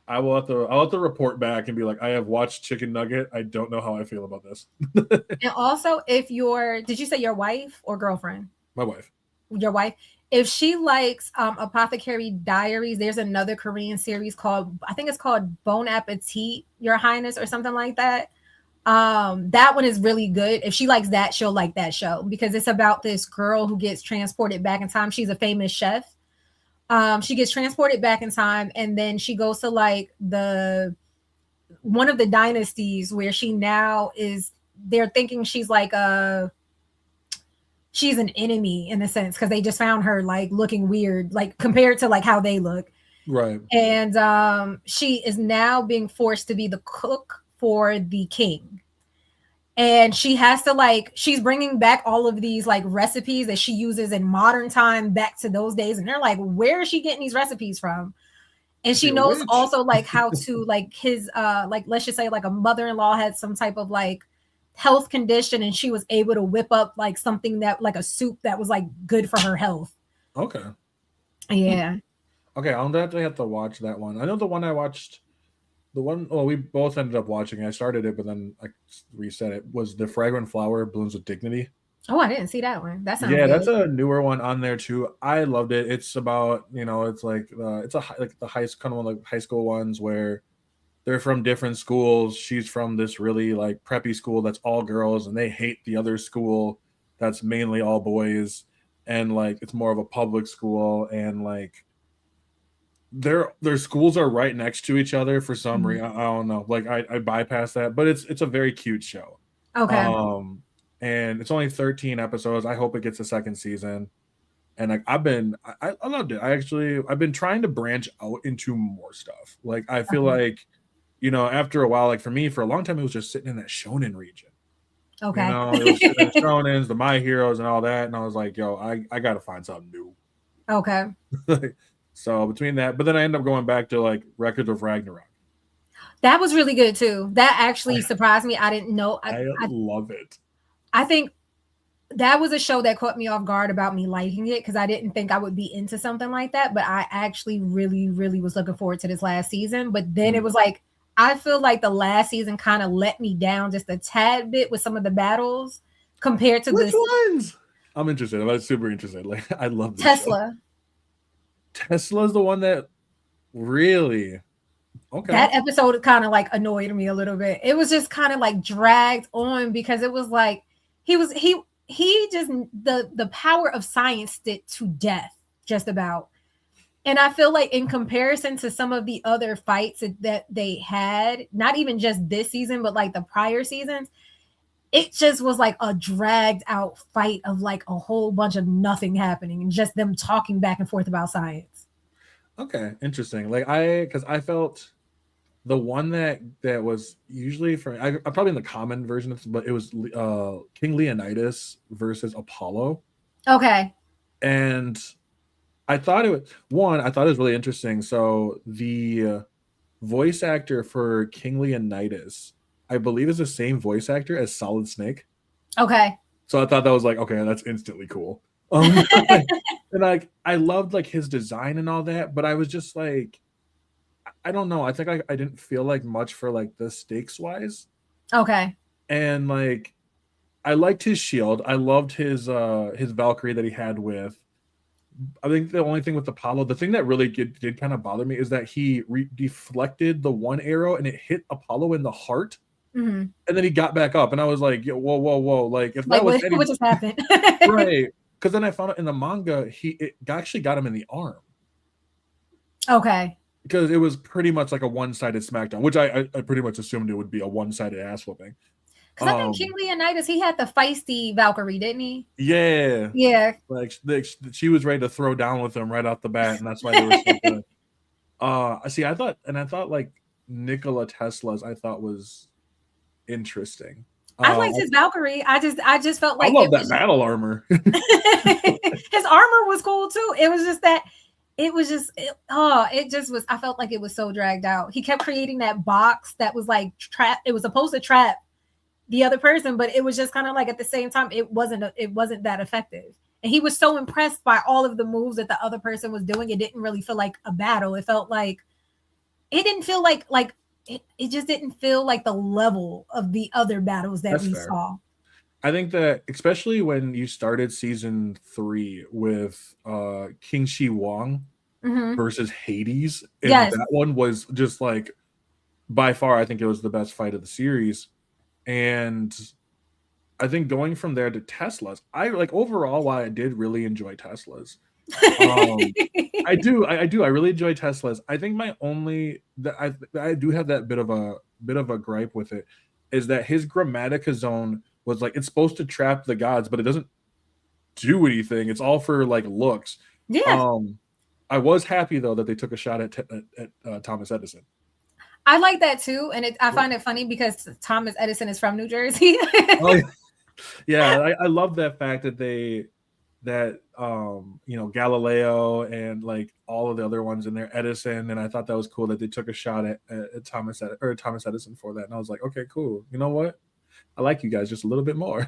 I'll have to report back and be like, I have watched Chicken Nugget. I don't know how I feel about this.
And also, did you say your wife or girlfriend?
My wife.
Your wife. If she likes Apothecary Diaries, there's another Korean series called, I think it's called Bon Appetit, Your Highness, or something like that. That one is really good. If she likes that, she'll like that show because it's about this girl who gets transported back in time. She's a famous chef. She gets transported back in time, and then she goes to like one of the dynasties where she now is. They're thinking she's like she's an enemy in a sense because they just found her like looking weird, like compared to like how they look.
Right.
And she is now being forced to be the cook for the king. And she has to like, she's bringing back all of these like recipes that she uses in modern time back to those days. And they're like, where is she getting these recipes from? And she knows also like how to like his, like, let's just say like a mother-in-law had some type of like health condition and she was able to whip up like something that like a soup that was like good for her health.
Okay.
Yeah.
Okay, I'll definitely have to watch that one. I know the one I watched, we both ended up watching. I started it, but then I reset it. Was The Fragrant Flower Blooms with Dignity.
Oh, I didn't see that one. That sounds
good.
That's
a newer one on there too. I loved it. It's about it's like it's like the kind of like high school ones where they're from different schools. She's from this really like preppy school that's all girls, and they hate the other school that's mainly all boys, and like it's more of a public school, and like their schools are right next to each other for some reason. I don't know. Like I bypass that, but it's a very cute show.
Okay.
And it's only 13 episodes. I hope it gets a second season. And like I loved it. I've been trying to branch out into more stuff. Like I feel like, after a while, like for me, for a long time, it was just sitting in that shonen region.
Okay.
It was sitting in the shonens, the My Heroes, and all that. And I was like, yo, I got to find something new.
Okay.
So between that, but then I end up going back to like Records of Ragnarok.
That was really good too. That actually surprised me. I didn't know.
I love it.
I think that was a show that caught me off guard about me liking it because I didn't think I would be into something like that. But I actually really, really was looking forward to this last season. But then it was like, I feel like the last season kind of let me down just a tad bit with some of the battles compared to
Which ones? I'm interested. I'm super interested. Like I love this
Tesla.
Show. Tesla's the one that really. Okay.
That episode kind of like annoyed me a little bit. It was just kind of like dragged on because it was like he just the power of science it to death just about. And I feel like in comparison to some of the other fights that they had, not even just this season, but like the prior seasons, it just was like a dragged out fight of like a whole bunch of nothing happening and just them talking back and forth about science.
Okay, interesting. Like because I felt the one that was usually I'm probably in the common version, but it was King Leonidas versus Apollo.
Okay.
And I thought it was really interesting. So the voice actor for King Leonidas, I believe, is the same voice actor as Solid Snake.
Okay.
So I thought that was like, okay, that's instantly cool. And like I loved like his design and all that, but I was just like, I don't know. I think I didn't feel like much for like the stakes wise.
Okay.
And like I liked his shield. I loved his Valkyrie that he had with. I think the only thing with Apollo, the thing that really did kind of bother me is that he deflected the one arrow and it hit Apollo in the heart.
Mm-hmm.
and then he got back up, and I was like, yo, whoa, whoa, whoa! Like if
Like
that was
what?
any
What just happened?
right, because then I found out in the manga it actually got him in the arm
Okay.
because it was pretty much like a one-sided SmackDown, which I pretty much assumed it would be a one-sided ass whooping.
Because I think King Leonidas, he had the feisty Valkyrie, didn't he?
Yeah,
Yeah.
like she was ready to throw down with him right off the bat, and that's why they were so good. See, I thought like Nikola Tesla's I thought was interesting.
I liked his Valkyrie. I just felt
I
like
love
it
that
was
battle armor.
his armor was cool too. It was just that it just was. I felt like it was so dragged out. He kept creating that box that was like trap. It was supposed to trap the other person, but it was just kind of like at the same time it wasn't that effective. And he was so impressed by all of the moves that the other person was doing. It didn't really feel like a battle. It felt like it didn't feel like it just didn't feel like the level of the other battles that
That's
we
fair.
saw.
I think that especially when you started season 3 with King Shi Wong
Mm-hmm.
versus Hades, and
Yes.
that one was just like by far I think it was the best fight of the series. And I think going from there to Teslas, I like overall while I did really enjoy Teslas. Um I really enjoy Teslas. I think my only that I do have that bit of a gripe with it is that his Grammatica zone was like it's supposed to trap the gods, but it doesn't do anything. It's all for like looks.
Yeah,
Um I was happy though that they took a shot at Thomas Edison.
I like that too, and I find it funny because Thomas Edison is from New Jersey.
Oh yeah, I love that fact that you know Galileo and like all of the other ones in there, Edison, and I thought that was cool that they took a shot at Thomas Edison for that, and I was like, okay, cool. You know what? I like you guys just a little bit more.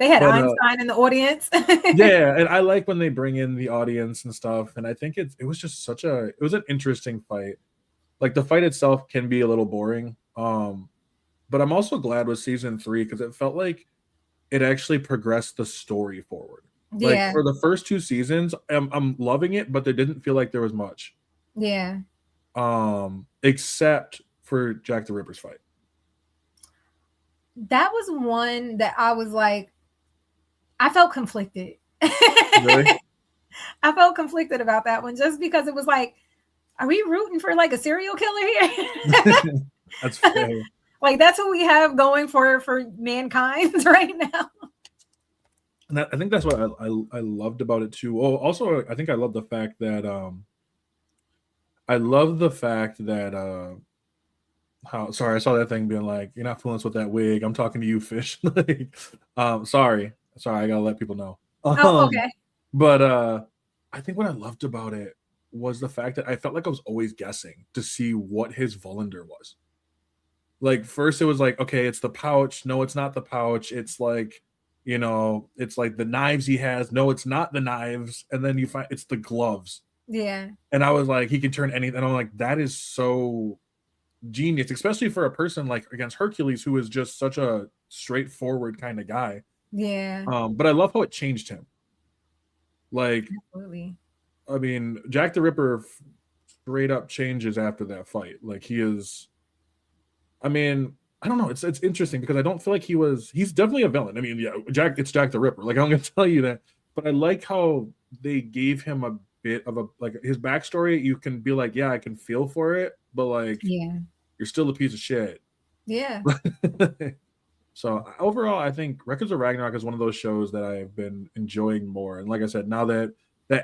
They had
But
Einstein in the audience.
yeah, and I like when they bring in the audience and stuff, and I think it was just it was an interesting fight. Like the fight itself can be a little boring, but I'm also glad with season 3 because it felt like it actually progressed the story forward. Like
Yeah,
for the first 2 seasons, I'm loving it, but there didn't feel like there was much.
yeah.
Except for Jack the Ripper's fight.
That was one that I was like, I felt conflicted.
Really?
I felt conflicted about that one just because it was like, are we rooting for like a serial killer here?
That's fair.
Like that's what we have going for mankind right now.
And I think that's what I loved about it too. Oh, also I think I love the fact that how sorry I saw that thing being like you're not fooling us with that wig. I'm talking to you, fish. Like, sorry, I gotta let people know.
Oh, okay.
But I think what I loved about it was the fact that I felt like I was always guessing to see what his Volander was. Like first it was like, okay, it's the pouch. No, it's not the pouch. It's like, you know, it's like the knives he has. No, it's not the knives. And then you find it's the gloves.
Yeah.
And I was like, he can turn anything. And I'm like, that is so genius, especially for a person like against Hercules, who is just such a straightforward kind of guy.
Yeah.
But I love how it changed him. Like,
Absolutely.
I mean, Jack the Ripper straight up changes after that fight. Like he is. I mean, I don't know. It's interesting because I don't feel like he's definitely a villain. I mean, yeah, it's Jack the Ripper. Like I'm gonna tell you that. But I like how they gave him a bit of a like his backstory. You can be like, yeah, I can feel for it, but like
Yeah.
you're still a piece of shit.
Yeah.
So overall, I think Records of Ragnarok is one of those shows that I've been enjoying more. And like I said, now that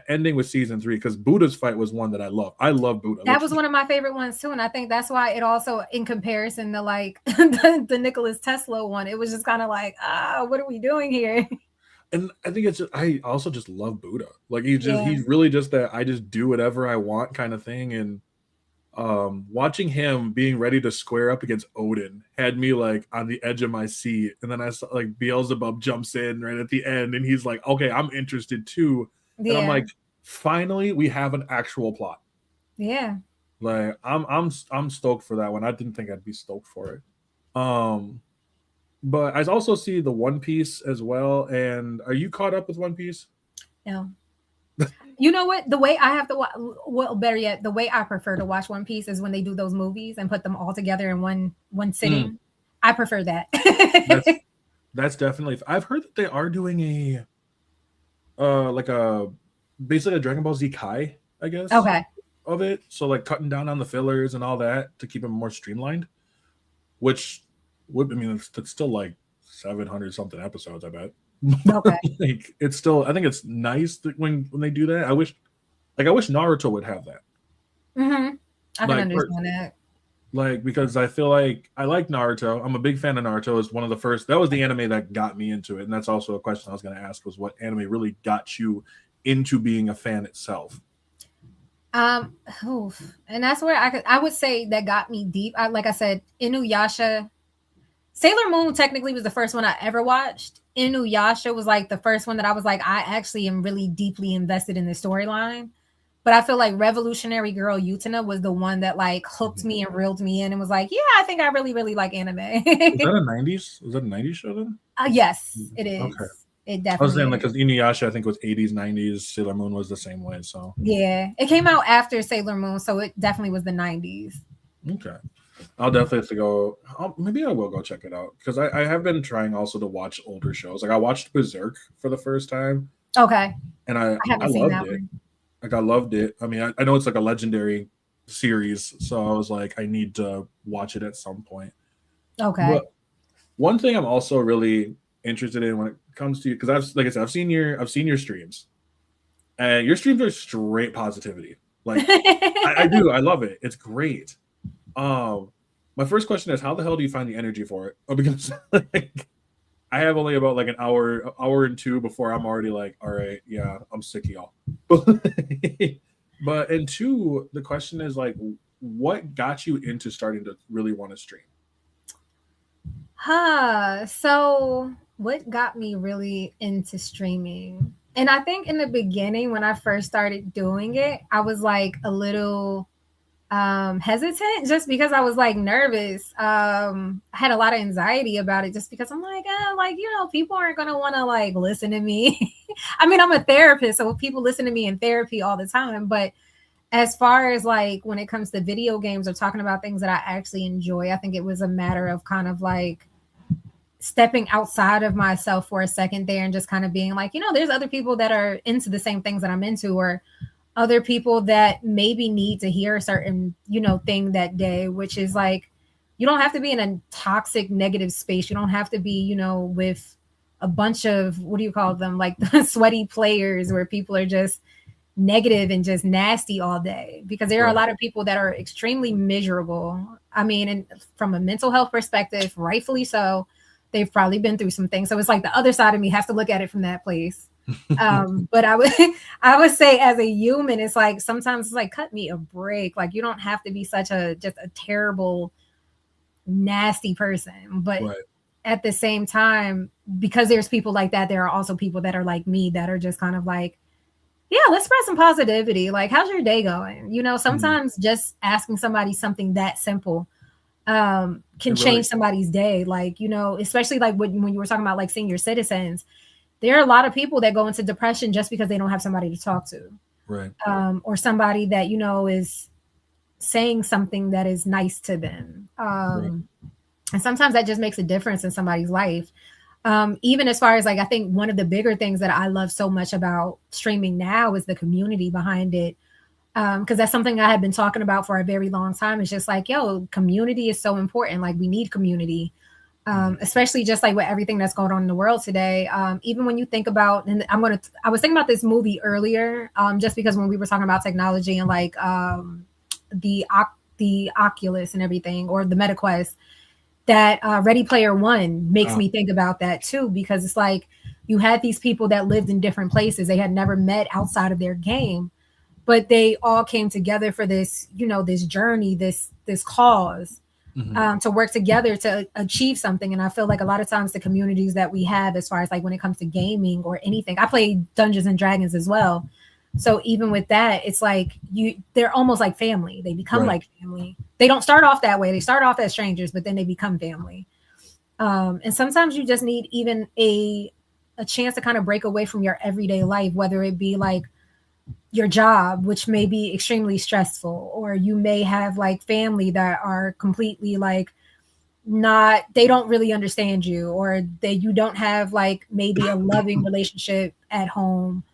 ending with season 3, because Buddha's fight was one that I love. I love Buddha.
That was one of my favorite ones too, and I think that's why it also, in comparison to like the Nicholas Tesla one, it was just kind of like, what are we doing here?
And I think I also just love Buddha. Like
Yeah.
he's really just that I just do whatever I want kind of thing. And watching him being ready to square up against Odin had me like on the edge of my seat. And then I saw like Beelzebub jumps in right at the end and he's like, okay, I'm interested too. And I'm like, finally we have an actual plot.
Yeah.
Like I'm stoked for that one. I didn't think I'd be stoked for it. But I also see the One Piece as well. And are you caught up with One Piece?
No. You know what? The way I have to well, better yet, the way I prefer to watch One Piece is when they do those movies and put them all together in one sitting. I prefer that.
That's that's definitely. I've heard that they are doing a like a basically a Dragon Ball Z Kai, I guess,
Okay.
of it. So like cutting down on the fillers and all that to keep it more streamlined. Which would I mean it's still like 700 something episodes. I bet.
Okay.
Like it's still. I think it's nice that when they do that. I wish Naruto would have that.
Hmm. I can
Like
understand that.
like because I feel like I like Naruto. I'm a big fan of Naruto. It's one of the first. That was the anime that got me into it, and that's also a question I was going to ask: was what anime really got you into being a fan itself?
Um, oof. And that's where I would say that got me deep. Like I said, Inuyasha, Sailor Moon technically was the first one I ever watched. Inuyasha was like the first one that I was like, I actually am really deeply invested in the storyline. But I feel like Revolutionary Girl Utena was the one that like hooked
Mhm.
me and reeled me in and was like, yeah, I think I really, really like anime.
Was that a '90s? Was that a '90s show then?
Yes, it
Okay,
is. It
I was
definitely
saying like
is.
because Inuyasha I think was '80s, '90s. Sailor Moon was the same way. So
Yeah, it came out after Sailor Moon, so it definitely was the 90s.
okay, I'll definitely have to go. Maybe I will go check it out because I have been trying also to watch older shows. Like I watched Berserk for the first time,
Okay,
and
I
I
haven't seen
loved
that
it.
one.
Like I loved it. I mean, I know it's like a legendary series, so I was like, I need to watch it at some point.
Okay.
But one thing I'm also really interested in when it comes to you, because like I said, I've seen your streams, and your streams are straight positivity. Like I do, I love it. It's great. Um, my first question is, how the hell do you find the energy for it? Oh, because like, I have only about like an hour and two before I'm already like, all right, yeah, I'm sick of y'all. But and two, the question is like, what got you into starting to really want to stream?
So what got me really into streaming? And I think in the beginning when I first started doing it, I was like a little hesitant just because I was like nervous. I had a lot of anxiety about it just because I'm like, like, people aren't gonna want to like listen to me. I mean, I'm a therapist, so people listen to me in therapy all the time, but as far as like when it comes to video games or talking about things that I actually enjoy, I think it was a matter of kind of like stepping outside of myself for a second there and just kind of being like, there's other people that are into the same things that I'm into, or other people that maybe need to hear a certain, thing that day, which is like, you don't have to be in a toxic, negative space. You don't have to be, with a bunch of, what do you call them? Like the sweaty players where people are just negative and just nasty all day, because there are a
Right.
lot of people that are extremely miserable. I mean, and from a mental health perspective, rightfully so, they've probably been through some things. So it's like the other side of me has to look at it from that place. But I would I would say as a human, it's like sometimes it's like cut me a break. Like you don't have to be such a just a terrible, nasty person. But
Right.
at the same time, because there's people like that, there are also people that are like me that are just kind of like, yeah, let's spread some positivity. Like, how's your day going?
Mhm.
Sometimes just asking somebody something that simple can
It really,
change somebody's day. Like, especially like when you were talking about like senior citizens, there are a lot of people that go into depression just because they don't have somebody to talk to,
right.
or somebody that, is saying something that is nice to them.
Right.
And sometimes that just makes a difference in somebody's life. Even as far as like, I think one of the bigger things that I love so much about streaming now is the community behind it. Because that's something I have been talking about for a very long time. It's just like, yo, community is so important. Like, we need community,
Mhm.
especially just like with everything that's going on in the world today. Even when you think about, and I was thinking about this movie earlier, just because when we were talking about technology and like the the Oculus and everything, or the MetaQuest, that Ready Player One makes
Ah,
me think about that too, because it's like you had these people that lived in different places. They had never met outside of their game, but they all came together for this, this journey, this cause,
mhm.
to work together to achieve something. And I feel like a lot of times the communities that we have, as far as like when it comes to gaming or anything, I play Dungeons and Dragons as well. So even with that, it's like they're almost like family. They become
Right.
like family. They don't start off that way. They start off as strangers, but then they become family. And sometimes you just need even a chance to kind of break away from your everyday life, whether it be like your job, which may be extremely stressful, or you may have like family that are completely like they don't really understand you, or you don't have like maybe a loving relationship at home.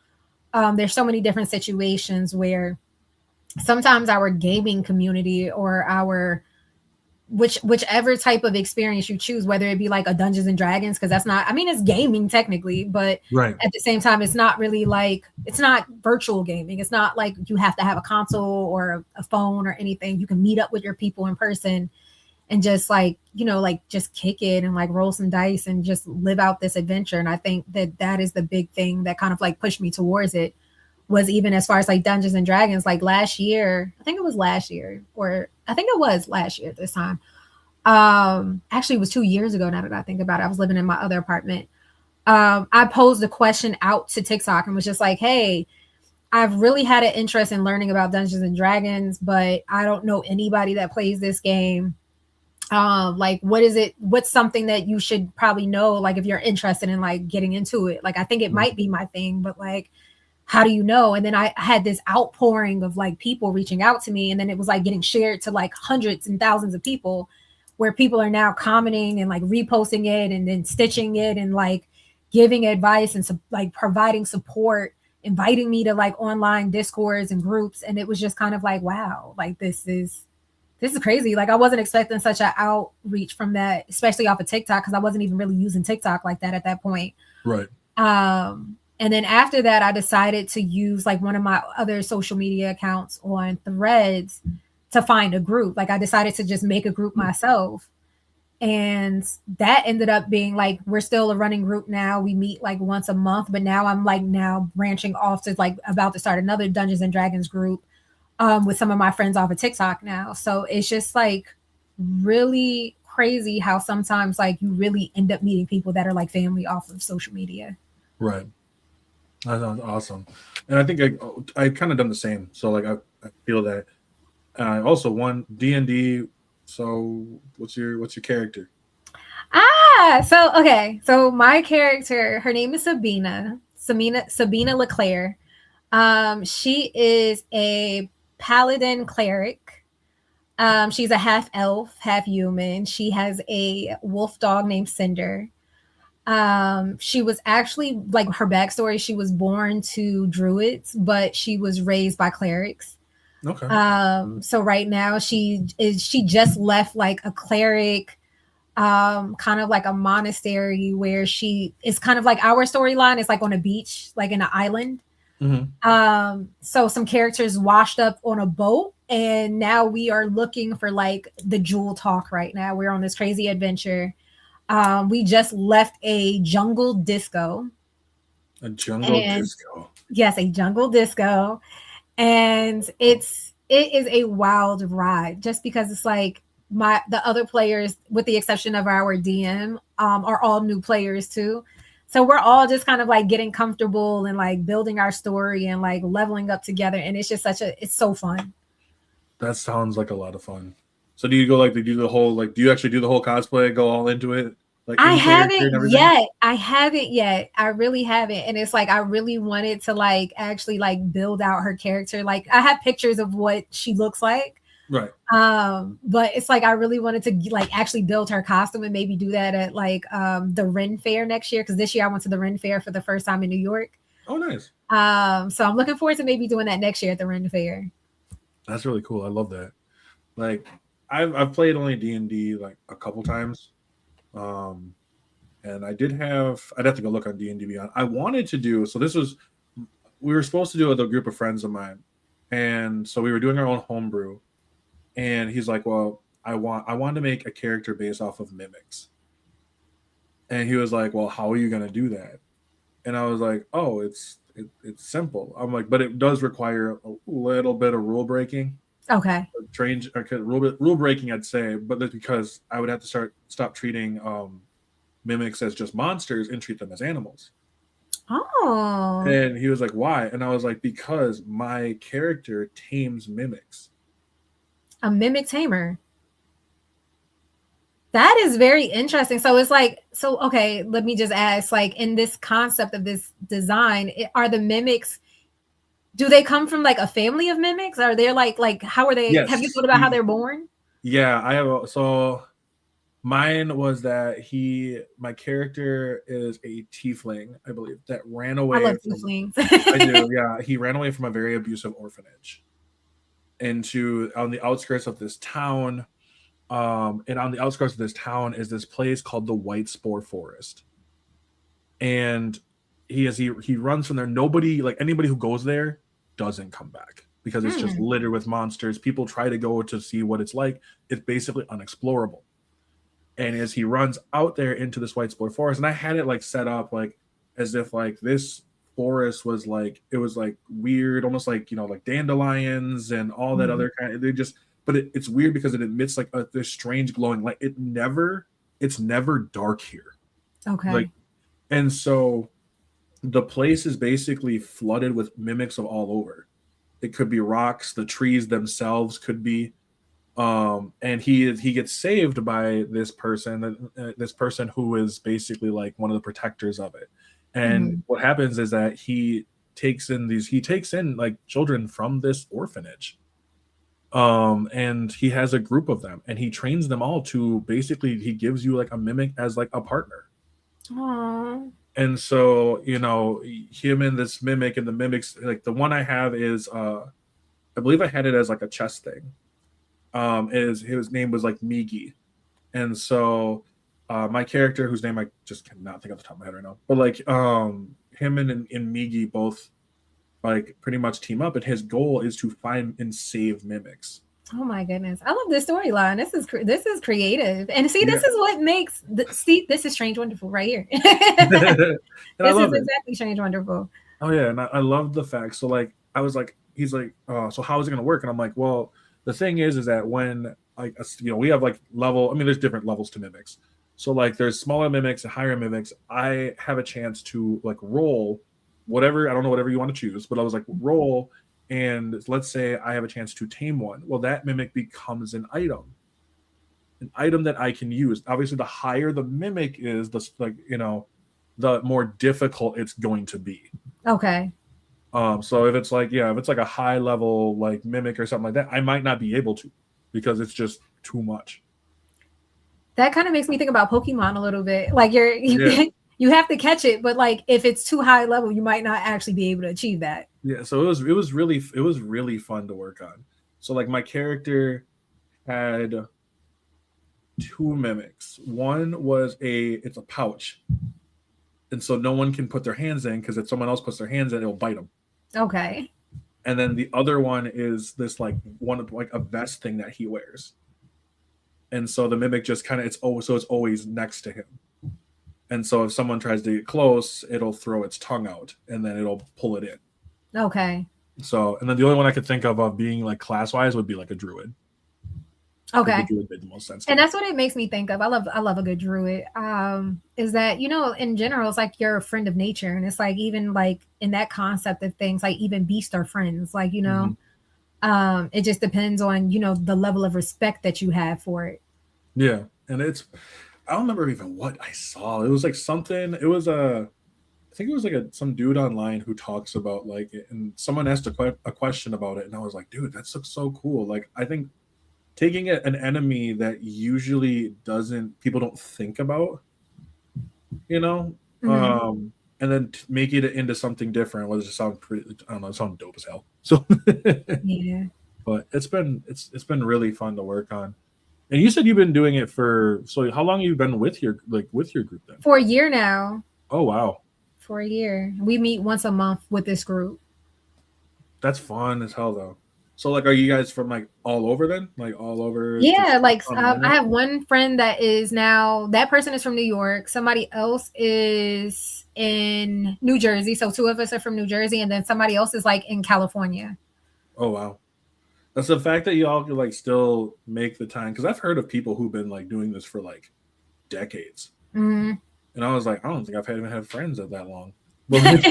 There's so many different situations where sometimes our gaming community or our whichever type of experience you choose, whether it be like a Dungeons and Dragons, because that's not, I mean, it's gaming technically, but
Right.
at the same time, it's not really like, it's not virtual gaming. It's not like you have to have a console or a phone or anything. You can meet up with your people in person and just like, like just kick it and like roll some dice and just live out this adventure. And I think that is the big thing that kind of like pushed me towards it, was even as far as like Dungeons and Dragons, like last year, I think it was last year, or I think it was last year this time. Actually it was 2 years ago now that I think about it. I was living in my other apartment. I posed a question out to TikTok and was just like, hey, I've really had an interest in learning about Dungeons and Dragons, but I don't know anybody that plays this game. Like what is it, what's something that you should probably know, like if you're interested in like getting into it? Like I think it might be my thing, but like how do you know? And then I had this outpouring of like people reaching out to me, and then it was like getting shared to like hundreds and thousands of people, where people are now commenting and like reposting it and then stitching it and like giving advice and like providing support, inviting me to like online discords and groups. And it was just kind of like, wow, like this is crazy. Like I wasn't expecting such an outreach from that, especially off of TikTok, because I wasn't even really using TikTok like that at that point.
Right.
And then after that, I decided to use like one of my other social media accounts on Threads to find a group. Like I decided to just make a group myself. And that ended up being like, we're still a running group now. We meet like once a month, but now I'm like now branching off to like about to start another Dungeons and Dragons group with some of my friends off of TikTok now. So it's just like really crazy how sometimes like you really end up meeting people that are like family off of social media.
Right. That sounds awesome. And I think I kind of done the same. So like I feel that. I also won D&D. So what's your character?
So okay. So my character, her name is Sabina Leclerc. She is a paladin cleric. She's a half elf, half human. She has a wolf dog named Cinder. She was actually like, her backstory, she was born to druids, but she was raised by clerics.
Okay.
So right now she just left like a cleric, kind of like a monastery, where she is kind of like our storyline is like on a beach, like in an island.
Mm-hmm.
So some characters washed up on a boat, and now we are looking for like the jewel talk right now. We're on this crazy adventure. We just left a jungle disco.
A jungle disco.
Yes, a jungle disco. And it is a wild ride, just because it's like the other players, with the exception of our DM, are all new players too. So we're all just kind of like getting comfortable and like building our story and like leveling up together. And it's just it's so fun.
That sounds like a lot of fun. So do you go like, do you actually do the whole cosplay, go all into it? Like
I haven't yet. I haven't yet. I really haven't. And it's like, I really wanted to like actually like build out her character. Like I have pictures of what she looks like.
Right.
But it's like, I really wanted to like actually build her costume and maybe do that at like the Ren Fair next year. Cause this year I went to the Ren Fair for the first time in New York.
Oh, nice.
So I'm looking forward to maybe doing that next year at the Ren Fair.
That's really cool. I love that. Like I've played only D&D like a couple times. And I'd have to go look on D&D Beyond. I wanted to do, so we were supposed to do it with a group of friends of mine. And so we were doing our own homebrew. And he's like, well, I want to make a character based off of mimics. And he was like, well, how are you going to do that? And I was like, oh, it's simple. I'm like, but it does require a little bit of rule breaking.
Okay.
Rule breaking, I'd say, but that's because I would have to stop treating mimics as just monsters and treat them as animals.
Oh.
And he was like, why? And I was like, because my character tames mimics.
A mimic tamer. That is very interesting. So it's like, okay, let me just ask, like in this concept of this design, are the mimics, do they come from like a family of mimics? Are they like how are they? Yes. Have you thought about how they're born?
Yeah, I have. So Mine was that my character is a tiefling, I believe, that ran
I
away
love
from.
tieflings.
I do, yeah. He ran away from a very abusive orphanage into on the outskirts of this town. And on the outskirts of this town is this place called the White Spore Forest, and he runs from there. Nobody, like anybody who goes there, doesn't come back because it's just
Hmm.
littered with monsters. People try to go to see what it's like. It's basically unexplorable. And as he runs out there into this white spore forest, and I had it like set up like as if like this forest was like it was like weird, almost like like dandelions and all that
Mhm.
other kind. They just, but it's weird because it emits like this strange glowing light. It's never dark here. Like,
Okay.
and so the place is basically flooded with mimics of all over. It could be rocks, the trees themselves could be, and he gets saved by this person who is basically like one of the protectors of it. And
Mhm.
what happens is that he takes in like children from this orphanage, and he has a group of them and he trains them all to basically he gives you like a mimic as like a partner.
Aw.
And so him and this mimic, and the mimics, like the one I have is I believe I had it as like a chess thing. Is his name was like Migi. And so my character, whose name I just cannot think off the top of my head right now, but like him and Migi both like pretty much team up, and his goal is to find and save mimics.
Oh my goodness. I love this storyline. This is creative. And see,
Yeah.
this is what makes see, this is Strange Wonderful right here.
And I
This is
love it.
exactly Strange Wonderful.
Oh yeah, and I love the fact. So like I was like, he's like, oh, so how is it gonna work? And I'm like, well, the thing is that when like we have like level. I mean, there's different levels to mimics. So like there's smaller mimics and higher mimics. I have a chance to like roll whatever, I don't know, whatever you want to choose, but I was like roll, and let's say I have a chance to tame one. Well, that mimic becomes an item that I can use. Obviously, the higher the mimic is, the like the more difficult it's going to be.
Okay.
So if it's like, yeah, if it's like a high level like mimic or something like that, I might not be able to because it's just too much.
That kind of makes me think about Pokemon a little bit. Like
Yeah,
you have to catch it, but like if it's too high level, you might not actually be able to achieve that.
yeah. So it was really fun to work on. So like my character had two mimics. One was it's a pouch, and so no one can put their hands in because if someone else puts their hands in, it'll bite them.
Okay.
And then the other one is this like one of like a vest thing that he wears. And so the mimic just kind of it's always next to him. And so if someone tries to get close, it'll throw its tongue out and then it'll pull it in.
Okay.
So, and then the only one I could think of being like class wise would be like a druid. Like the
Okay.
druid made the most sense to
And
me.
that's what it makes me think of. I love a good druid. Is that, in general, it's like you're a friend of nature. And it's like even like in that concept of things, like even beasts are friends. Like,
Mm-hmm.
it just depends on, the level of respect that you have for it.
Yeah. And I don't remember even what I saw. It was like something, I think it was like some dude online who talks about like it, and someone asked a question about it. And I was like, dude, that looks so cool. Like, I think taking an enemy that usually people don't think about, you know,
Mhm.
um, and then make it into something different. Well, it just sound pretty. I don't know. It sounds dope as hell. So,
Yeah.
but it's been really fun to work on. And you said you've been doing it for so how long have you been with your group then?
For a year now.
Oh wow,
For a year. We meet once a month with this group.
that's fun as hell though. So like, are you guys from like all over then? Like all over,
Yeah,
just
like I
online?
have one friend that is now that person is from New York. Somebody else is in New Jersey. So two of us are from New Jersey, and then somebody else is like in California.
Oh wow, that's the fact that y'all can like still make the time, because I've heard of people who've been like doing this for like decades,
Mm.
and I was like, I don't think I've even had friends that long. But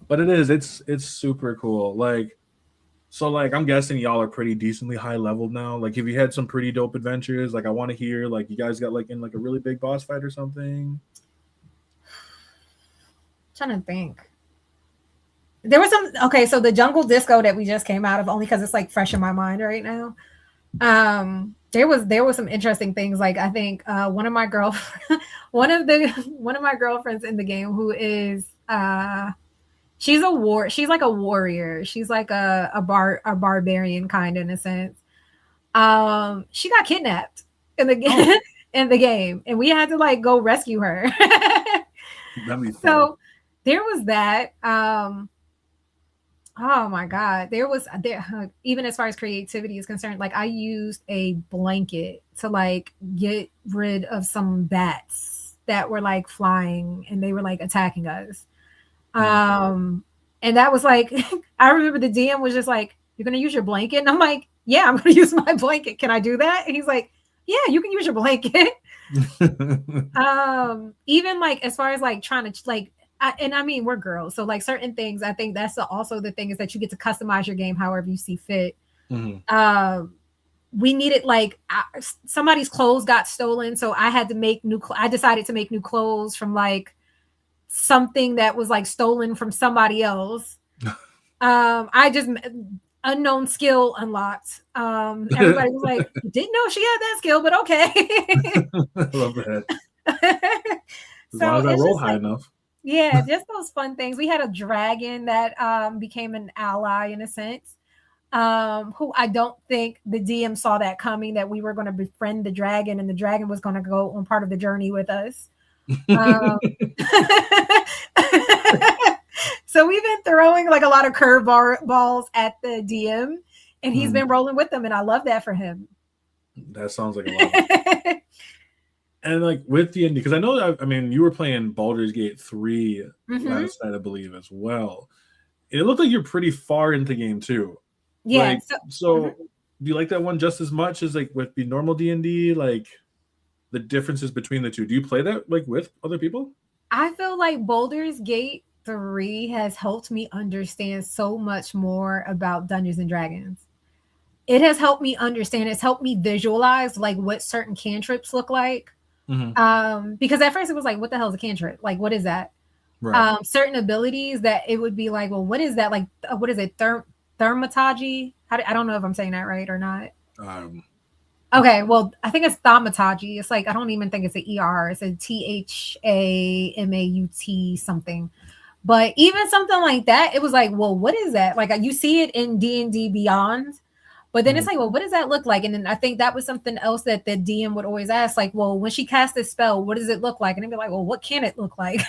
but it's super cool. Like, so like I'm guessing y'all are pretty decently high leveled now. Like, have you had some pretty dope adventures? Like, I want to hear like you guys got like in like a really big boss fight or something.
Trying to think. There was some okay, so the jungle disco that we just came out of, only because it's like fresh in my mind right now. there was some interesting things. Like I think one of my girl one of my girlfriends in the game who is she's like a warrior. She's like a barbarian kind in a sense. She got kidnapped in the game
Oh,
in the game, and we had to like go rescue her.
that'd be fun.
So there was that. Oh my God. Even as far as creativity is concerned, like I used a blanket to like get rid of some bats that were like flying and they were like attacking us.
Mm.
Um, and that was like, I remember the DM was just like, "You're going to use your blanket?" And I'm like, "Yeah, I'm going to use my blanket. Can I do that?" And he's like, "Yeah, you can use your blanket." Even like as far as like trying to like and I mean we're girls, so like certain things I think that's also the thing is that you get to customize your game however you see fit.
Mhm.
We needed like somebody's clothes got stolen, so I had to make I decided to make new clothes from like something that was like stolen from somebody else. I just unknown skill unlocked. Everybody was like, "Didn't know she had that skill, but okay."
I love that. As long
So
as I
it's
roll
just
high
like,
enough.
yeah, just those fun things. We had a dragon that became an ally in a sense. Who I don't think the DM saw that coming, that we were going to befriend the dragon and the dragon was going to go on part of the journey with us. Um, so we've been throwing like a lot of balls at the DM, and he's
Mm,
been rolling with them, and I love that for him.
that sounds like a lot of fun. And like with the indie, because I know that, I mean, you were playing Baldur's Gate 3
Hmm.
last night, I believe, as well. It looked like you're pretty far into the game too.
Yeah.
Like,
So mhm.
so do you like that one just as much as like with the normal D&D? Like the differences between the two. Do you play that like with other people?
I feel like Boulder's Gate 3 has helped me understand so much more about Dungeons and Dragons. It has helped me understand, it's helped me visualize like what certain cantrips look like.
Hmm.
Because at first it was like, what the hell is a cantrip? Like, what is that?
Right.
Certain abilities that it would be like, well, what is that? Like, what is it? Thermatagy? I don't know if I'm saying that right or not.
Um,
Okay, well, I think it's thaumaturgy. It's like I don't even think it's an ER. It's a THAMAUT something. But even something like that, it was like, well, what is that? Like you see it in D&D Beyond, but then it's
mhm.
like, well, what does that look like? And then I think that was something else that the DM would always ask, like, well, when she casts this spell, what does it look like? And they'd be like, well, what can it look like?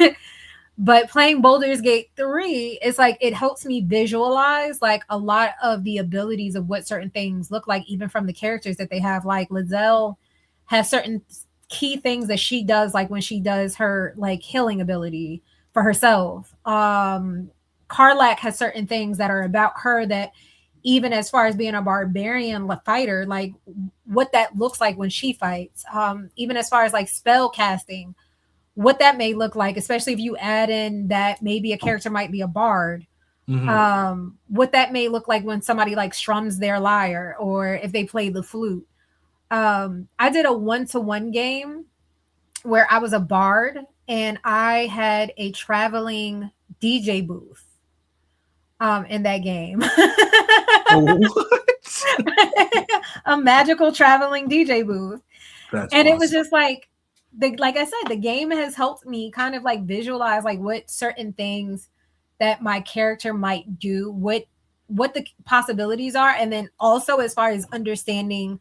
But playing Baldur's Gate 3, it's like it helps me visualize like a lot of the abilities of what certain things look like, even from the characters that they have. Like Lizelle has certain key things that she does, like when she does her like healing ability for herself. Karlak has certain things that are about her that even as far as being a barbarian fighter, like what that looks like when she fights. Even as far as like spell casting, what that may look like, especially if you add in that maybe a character might be a bard.
Mhm.
What that may look like when somebody like strums their lyre or if they play the flute. I did a 1-to-1 game where I was a bard and I had a traveling DJ booth in that game.
What?
A magical traveling DJ booth.
That's
And it was
awesome.
just like like I said, the game has helped me kind of like visualize like what certain things that my character might do, what the possibilities are, and then also as far as understanding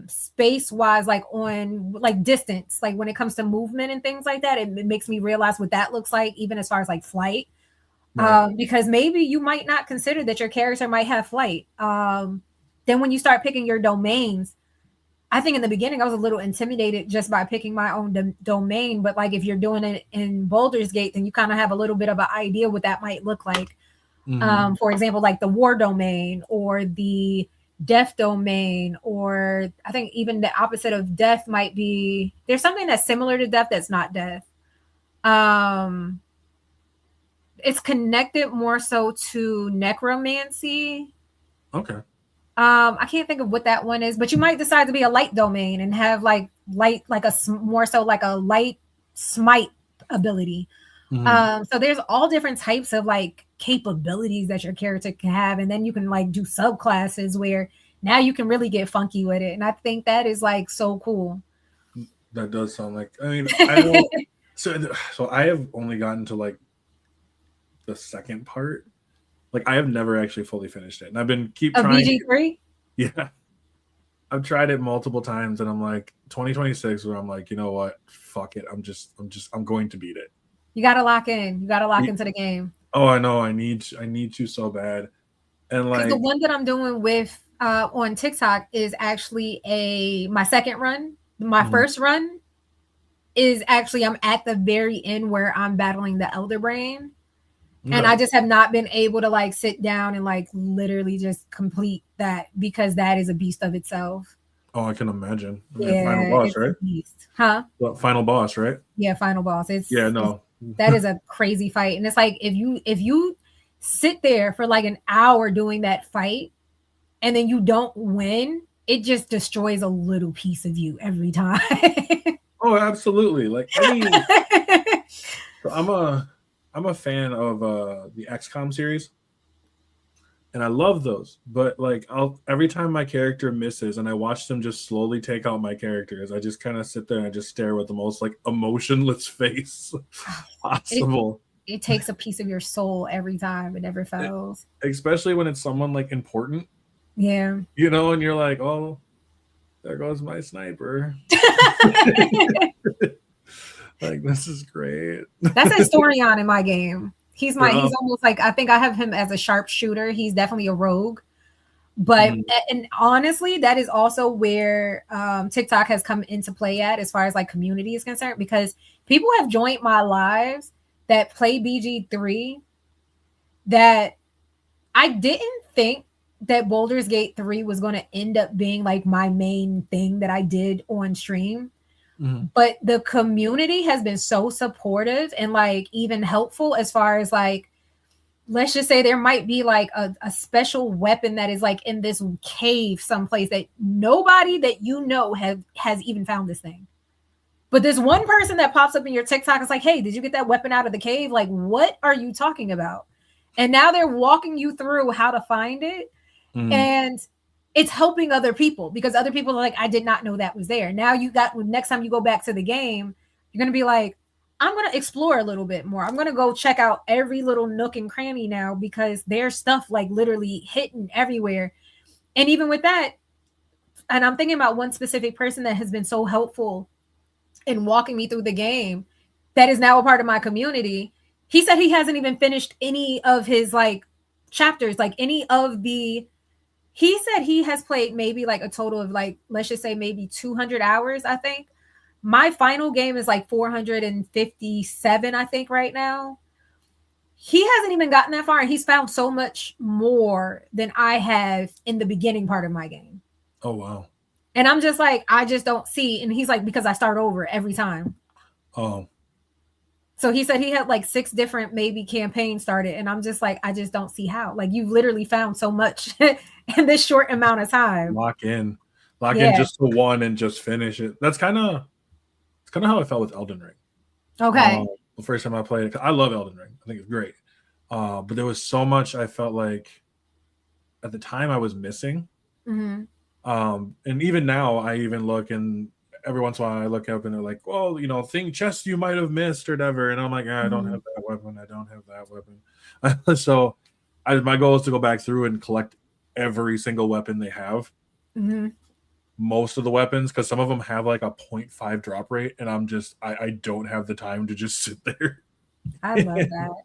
space wise, like on like distance, like when it comes to movement and things like that, it makes me realize what that looks like, even as far as like flight.
Right.
Because maybe you might not consider that your character might have flight. Then when you start picking your domains, I think in the beginning I was a little intimidated just by picking my own domain, but like if you're doing it in Baldur's Gate, then you kind of have a little bit of an idea what that might look like.
Mhm.
For example, like the war domain or the death domain, or I think even the opposite of death might be there's something that's similar to death that's not death. Um, it's connected more so to necromancy.
Okay.
I can't think of what that one is, but you might decide to be a light domain and have like light, like more so like a light smite ability.
Mhm.
So there's all different types of like capabilities that your character can have, and then you can like do subclasses where now you can really get funky with it. And I think that is like so cool.
That does sound like. I mean, I don't. So I have only gotten to like the second part. Like I have never actually fully finished it, and I've been keep
A
trying.
BG3?
Yeah, I've tried it multiple times, and I'm like 2026, where I'm like, you know what? Fuck it. I'm going to beat it.
You gotta lock in. You gotta lock into the game.
Oh, I know. I need to so bad. And
Because the
like,
one that I'm doing with on TikTok is actually my second run. My first run is actually I'm at the very end where I'm battling the Elder Brain. And I just have not been able to like sit down and like literally just complete that because that is a beast of itself.
oh, I can imagine. I mean,
Yeah,
final boss,
it's
right?
a beast. Huh?
Well, final boss, right?
Yeah, final boss.
Yeah, no.
That is a crazy fight. And it's like if you sit there for like an hour doing that fight and then you don't win, it just destroys a little piece of you every time.
Oh, absolutely. Like any so I'm a fan of the XCOM series, and I love those. But like I'll every time my character misses and I watch them just slowly take out my characters, I just kind of sit there and I just stare with the most like emotionless face possible.
It takes a piece of your soul every time. It never fails.
Especially when it's someone like important,
Yeah.
you know, and you're like, oh, there goes my sniper. Like this is great.
That's Historion in my game. He's almost like I think I have him as a sharpshooter. He's definitely a rogue. But and honestly, that is also where TikTok has come into play at as far as like community is concerned, because people have joined my lives that play BG3 that I didn't think that Baldur's Gate 3 was going to end up being like my main thing that I did on stream. But the community has been so supportive and like even helpful as far as like, let's just say there might be like a special weapon that is like in this cave someplace that nobody that you know has even found this thing. But this one person that pops up in your TikTok is like, hey, did you get that weapon out of the cave? Like, what are you talking about? And now they're walking you through how to find it. And it's helping other people because other people are like, I did not know that was there. Now next time you go back to the game, you're going to be like, I'm going to explore a little bit more. I'm going to go check out every little nook and cranny now because there's stuff like literally hidden everywhere. And even with that, and I'm thinking about one specific person that has been so helpful in walking me through the game that is now a part of my community. He said he hasn't even finished any of his like chapters, like any of the he said he has played maybe like a total of like, let's just say maybe 200 hours, I think. My final game is like 457, I think, right now. He hasn't even gotten that far, and he's found so much more than I have in the beginning part of my game.
Oh, wow.
And I'm just like, I just don't see. And he's like, because I start over every time.
Oh.
So he said he had like 6 different maybe campaigns started. And I'm just like, I just don't see how. Like, you've literally found so much in this short amount of time.
Lock in just to one and just finish it. It's kind of how I felt with Elden Ring.
Okay.
The first time I played it, I love Elden Ring. I think it's great. But there was so much I felt like at the time I was missing. And even now I even look, and every once in a while I look up and they're like, well, you know, chests you might have missed or whatever. And I'm like, I don't have that weapon. I don't have that weapon. So my goal is to go back through and collect every single weapon they have. Most of the weapons, because some of them have like a 0.5 drop rate, and I'm just I don't have the time to just sit there.
I love that.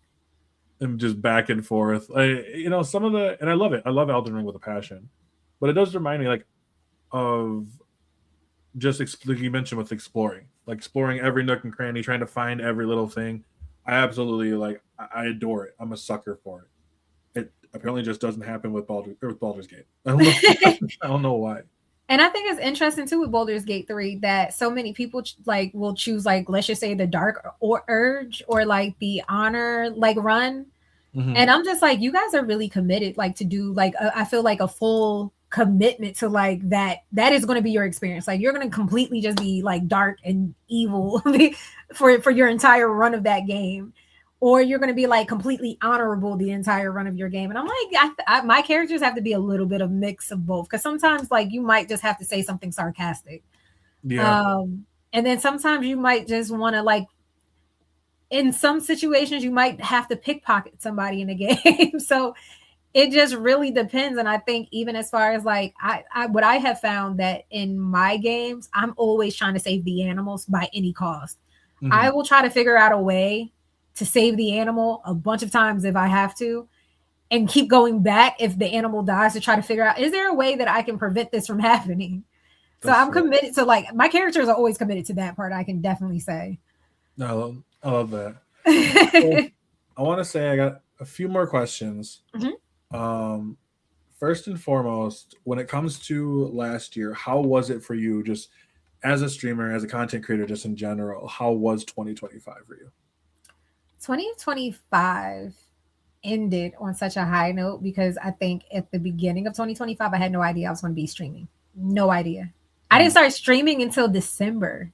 And just back and forth. You know, some of the, and I love it. I love Elden Ring with a passion. But it does remind me like of just like you mentioned with exploring every nook and cranny, trying to find every little thing. I absolutely like I adore it. I'm a sucker for it. It apparently just doesn't happen with Baldur's Gate. I don't know why.
And I think it's interesting too with Baldur's Gate 3 that so many people like will choose like, let's just say the dark or urge or like the honor like run. And I'm just like, you guys are really committed like to do like I feel like a full commitment to like that is going to be your experience. Like you're going to completely just be like dark and evil for your entire run of that game. or you're going to be like completely honorable the entire run of your game. And I'm like, my characters have to be a little bit of mix of both, because sometimes like you might just have to say something sarcastic,
Yeah.
and then sometimes you might just want to like, in some situations you might have to pickpocket somebody in the game. So it just really depends. And I think even as far as like what I have found that in my games, I'm always trying to save the animals by any cost. I will try to figure out a way to save the animal a bunch of times if I have to, and keep going back if the animal dies, to try to figure out, is there a way that I can prevent this from happening? So
That's
I'm
fair.
committed to, like, my characters are always committed to that part, I can definitely say.
I love that. So I want to say I got a few more questions.
Mhm.
Um, First and foremost, when it comes to last year, how was it for you, just as a streamer, as a content creator, just in general? How was 2025 for you?
2025 ended on such a high note because I think at the beginning of 2025, I had no idea I was going to be streaming. No idea. I didn't
Mm.
start streaming until December.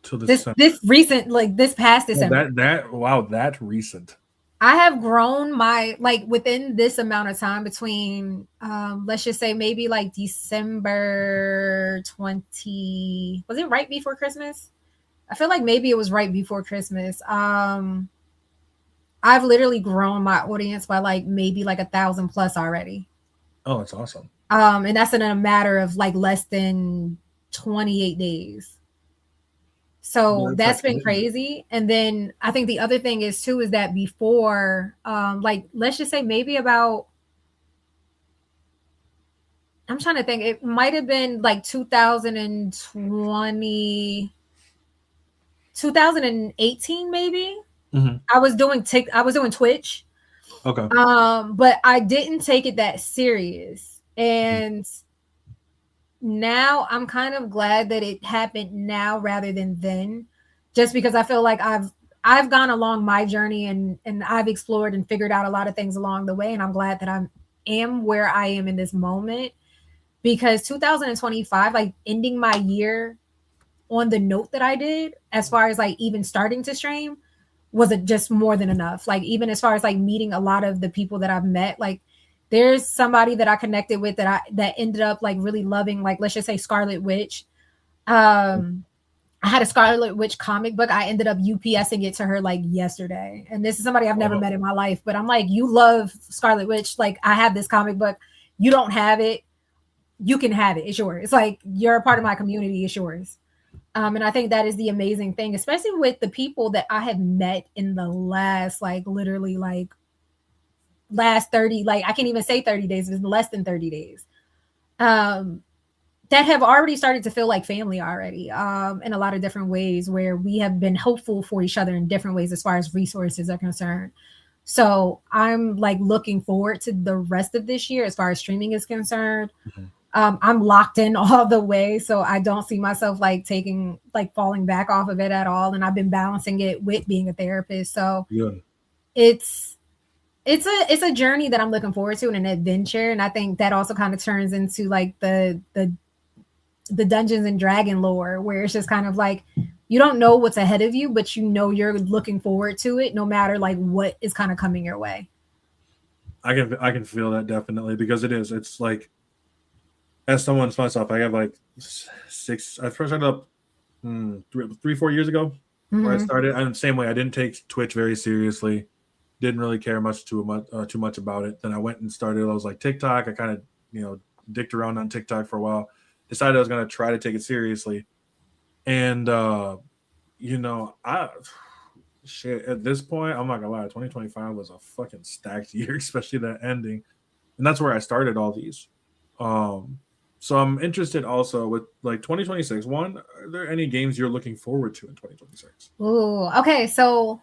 To the
This recent, like this past December.
that wow, that recent.
I have grown my, like, within this amount of time between let's just say maybe like December 20, was it right before Christmas? I feel like maybe it was right before Christmas. I've literally grown my audience by like maybe like 1,000 plus already.
Oh, that's awesome.
And that's in a matter of like less than 28 days. So
That's
that's been
excellent.
crazy. And then I think the other thing is too, is that before, like, let's just say maybe about, I'm trying to think, it might have been like 2020, 2018 maybe.
Mm-hmm.
I was doing Twitch.
Okay.
But I didn't take it that serious. And now I'm kind of glad that it happened now rather than then, just because I feel like I've gone along my journey, and I've explored and figured out a lot of things along the way, and I'm glad that am where I am in this moment, because 2025, like ending my year on the note that I did, as far as like even starting to stream, wasn't just more than enough. Like, even as far as like meeting a lot of the people that I've met, like there's somebody that I connected with that ended up like really loving, like, let's just say Scarlet Witch. I had a Scarlet Witch comic book. I ended up UPSing it to her like yesterday. And this is somebody I've never met in my life, but I'm like, you love Scarlet Witch. Like, I have this comic book. You don't have it. You can have it. It's yours. It's like, you're a part of my community. It's yours. And I think that is the amazing thing, especially with the people that I have met in the last, like, literally, like, last 30, like, I can't even say 30 days, it's less than 30 days. That have already started to feel like family already, in a lot of different ways, where we have been hopeful for each other in different ways as far as resources are concerned. So I'm like looking forward to the rest of this year as far as streaming is concerned. I'm locked in all the way, so I don't see myself like falling back off of it at all. And I've been balancing it with being a therapist. So
Yeah.
it's it's a journey that I'm looking forward to, and an adventure. And I think that also kind of turns into like the Dungeons and Dragon lore, where it's just kind of like, you don't know what's ahead of you, but you know you're looking forward to it, no matter like what is kind of coming your way.
I can feel that definitely, because it's like, as someone's myself, I have like six. I first started up 3-4 years ago, where I
Mm-hmm.
started. And the same way, I didn't take Twitch very seriously. Didn't really care too much about it. Then I went and started. I was like TikTok. I kind of dicked around on TikTok for a while. Decided I was gonna try to take it seriously, and I shit at this point, I'm not gonna lie. 2025 was a fucking stacked year, especially that ending, and that's where I started all these. Um, so I'm interested also with like 2026. One, are there any games you're looking forward to in 2026?
Ooh, okay. So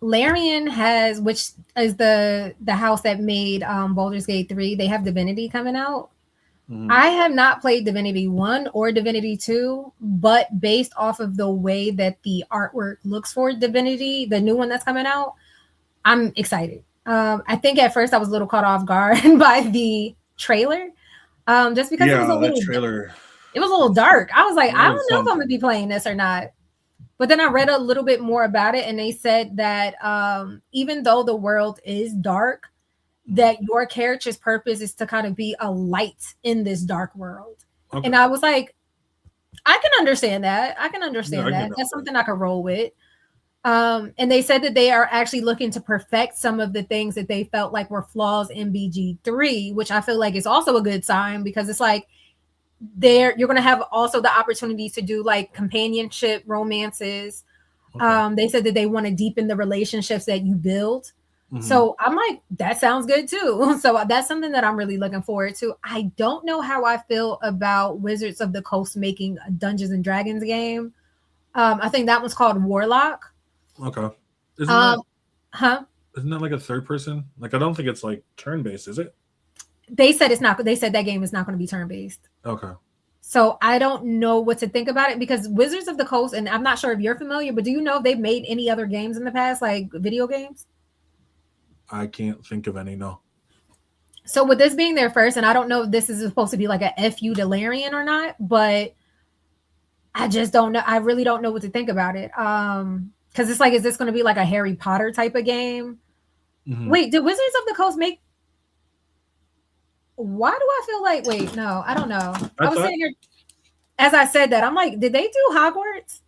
Larian has, which is the house that made Baldur's Gate 3, they have Divinity coming out.
Mm-hmm.
I have not played Divinity 1 or Divinity 2, but based off of the way that the artwork looks for Divinity, the new one that's coming out, I'm excited. I think at first I was a little caught off guard by the trailer, just because
Yeah, that trailer.
it was a little dark. I was like,
It
I
was
don't know if I'm
something.
gonna be playing this or not. But then I read a little bit more about it, and they said that even though the world is dark, that your character's purpose is to kind of be a light in this dark world. Okay. And I was like, I can understand that. I can understand that. That's something I could roll with. And they said that they are actually looking to perfect some of the things that they felt like were flaws in BG3, which I feel like is also a good sign, because it's like you're going to have also the opportunity to do like companionship romances. Okay. They said that they want to deepen the relationships that you build. Mm-hmm. So I'm like, that sounds good too. So that's something that I'm really looking forward to. I don't know how I feel about Wizards of the Coast making a Dungeons and Dragons game. I think that one's called Warlock.
Okay. Isn't that like a third person? Like, I don't think it's like turn based, is it?
They said it's not. They said that game is not going to be turn based.
Okay.
So I don't know what to think about it, because Wizards of the Coast, and I'm not sure if you're familiar, but do you know if they've made any other games in the past, like video games?
I can't think of any, no.
So with this being their first, and I don't know if this is supposed to be like a FU to Larian or not, but I just don't know. I really don't know what to think about it. Because it's like, is this going to be like a Harry Potter type of game? Mm-hmm. Wait, did Wizards of the Coast make? Why do I feel like? Wait, no, I don't know. I was sitting here, as I said that, I'm like, did they do Hogwarts?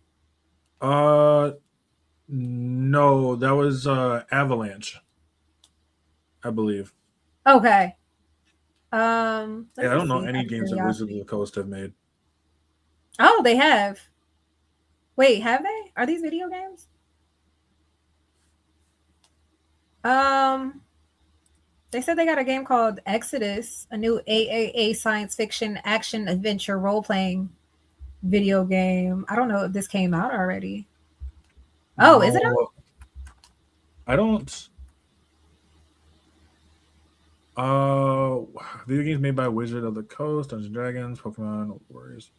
No, that was Avalanche, I believe.
Okay.
Yeah, I don't know any games that Wizards of the Coast have made.
Oh, they have. Wait, have they? Are these video games? They said they got a game called Exodus, a new AAA science fiction action adventure role-playing video game. I don't know if this came out already. Oh, is it out?
I don't. Video games made by Wizard of the Coast, Dungeons and Dragons, Pokemon, Warriors,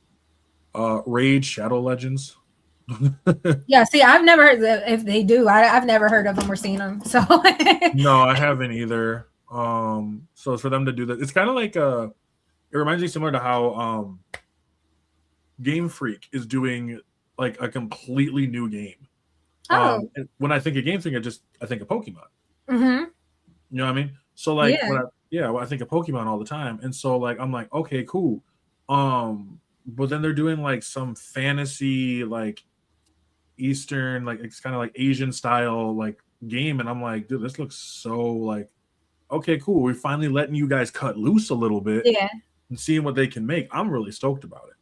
Raid, Shadow Legends.
Yeah, see, I've never heard if they do. I've never heard of them or seen them. So
no, I haven't either. So for them to do that, it's kind of like it reminds me similar to how Game Freak is doing like a completely new game. Oh. When I think of Game Freak, I think of Pokemon. Mm-hmm. You know what I mean? So like, I think of Pokemon all the time, and so like I'm like, okay, cool. But then they're doing like some fantasy, like Eastern, like it's kind of like Asian style like game, and I'm like, dude, this looks so like, okay, cool. We're finally letting you guys cut loose a little bit, and seeing what they can make. I'm really stoked about it.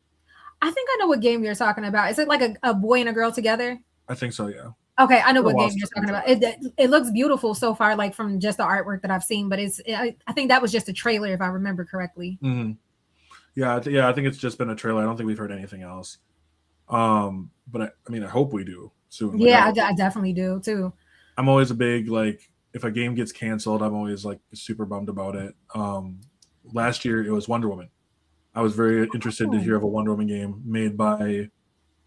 I think I know what game you're talking about. Is it like a boy and a girl together?
I think so, yeah.
Okay, I know what game you're talking about. It looks beautiful so far, like from just the artwork that I've seen. But I think that was just a trailer, if I remember correctly.
Mm-hmm. Yeah, I think it's just been a trailer. I don't think we've heard anything else. But I hope we do soon.
Yeah, I definitely do too.
I'm always a big like, if a game gets canceled, I'm always like super bummed about it. Last year it was Wonder Woman. I was very interested to hear of a Wonder Woman game made by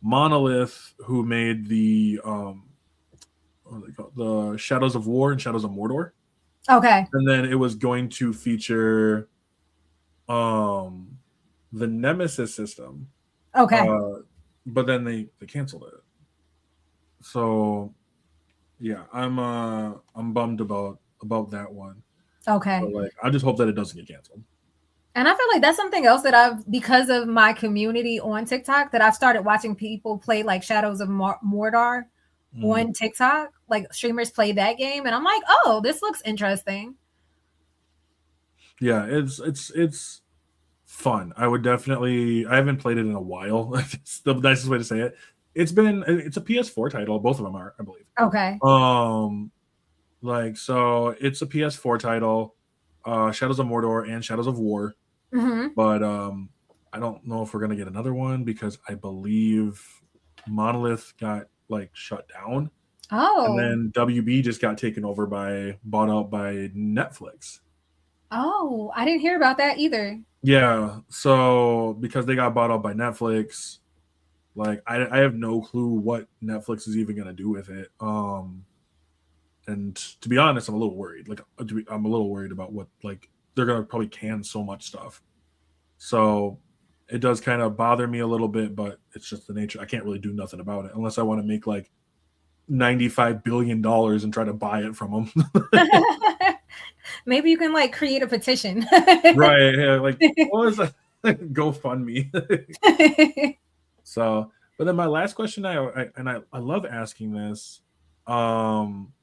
Monolith, who made the what are they called? The Shadows of War and Shadows of Mordor.
Okay.
And then it was going to feature the Nemesis system.
Okay.
But then they canceled it. So yeah, I'm bummed about that one.
Okay.
So, like, I just hope that it doesn't get canceled.
And I feel like that's something else that because of my community on TikTok, that I've started watching people play like Shadows of Mordor on TikTok. Like streamers play that game, and I'm like, oh, this looks interesting.
Yeah, it's fun. I haven't played it in a while. It's the nicest way to say it. It's a PS4 title. Both of them are, I believe.
Okay.
So it's a PS4 title, Shadows of Mordor and Shadows of War. Mm-hmm. But I don't know if we're gonna get another one, because I believe Monolith got like shut down.
Oh.
And then WB just got bought out by Netflix.
Oh, I didn't hear about that either.
Yeah, so because they got bought out by Netflix, like I have no clue what Netflix is even gonna do with it. And to be honest, I'm a little worried. Like, I'm a little worried about what, like, they're gonna probably can so much stuff. So it does kind of bother me a little bit, but it's just the nature. I can't really do nothing about it unless I want to make like $95 billion and try to buy it from them.
Maybe you can like create a petition.
Right? Yeah, like what was that? GoFundMe. So, but then my last question, I love asking this, um,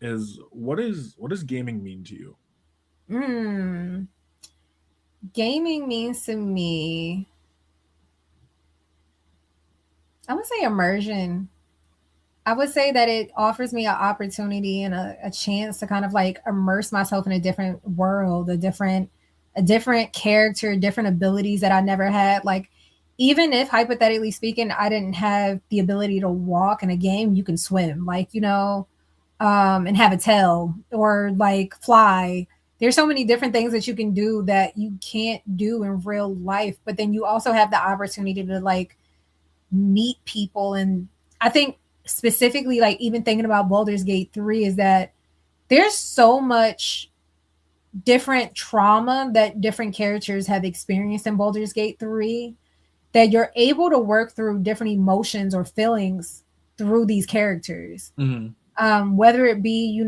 is what does gaming mean to you?
mm, Gaming means to me, I would say immersion. I would say that it offers me an opportunity and a chance to kind of like immerse myself in a different world, a different character, different abilities that I never had. Like even if hypothetically speaking, I didn't have the ability to walk in a game, you can swim, like, and have a tail or like fly. There's so many different things that you can do that you can't do in real life, but then you also have the opportunity to like meet people. And I think specifically, like even thinking about Baldur's Gate 3 is that there's so much different trauma that different characters have experienced in Baldur's Gate 3 that you're able to work through different emotions or feelings through these characters.
Mm-hmm.
Whether it be,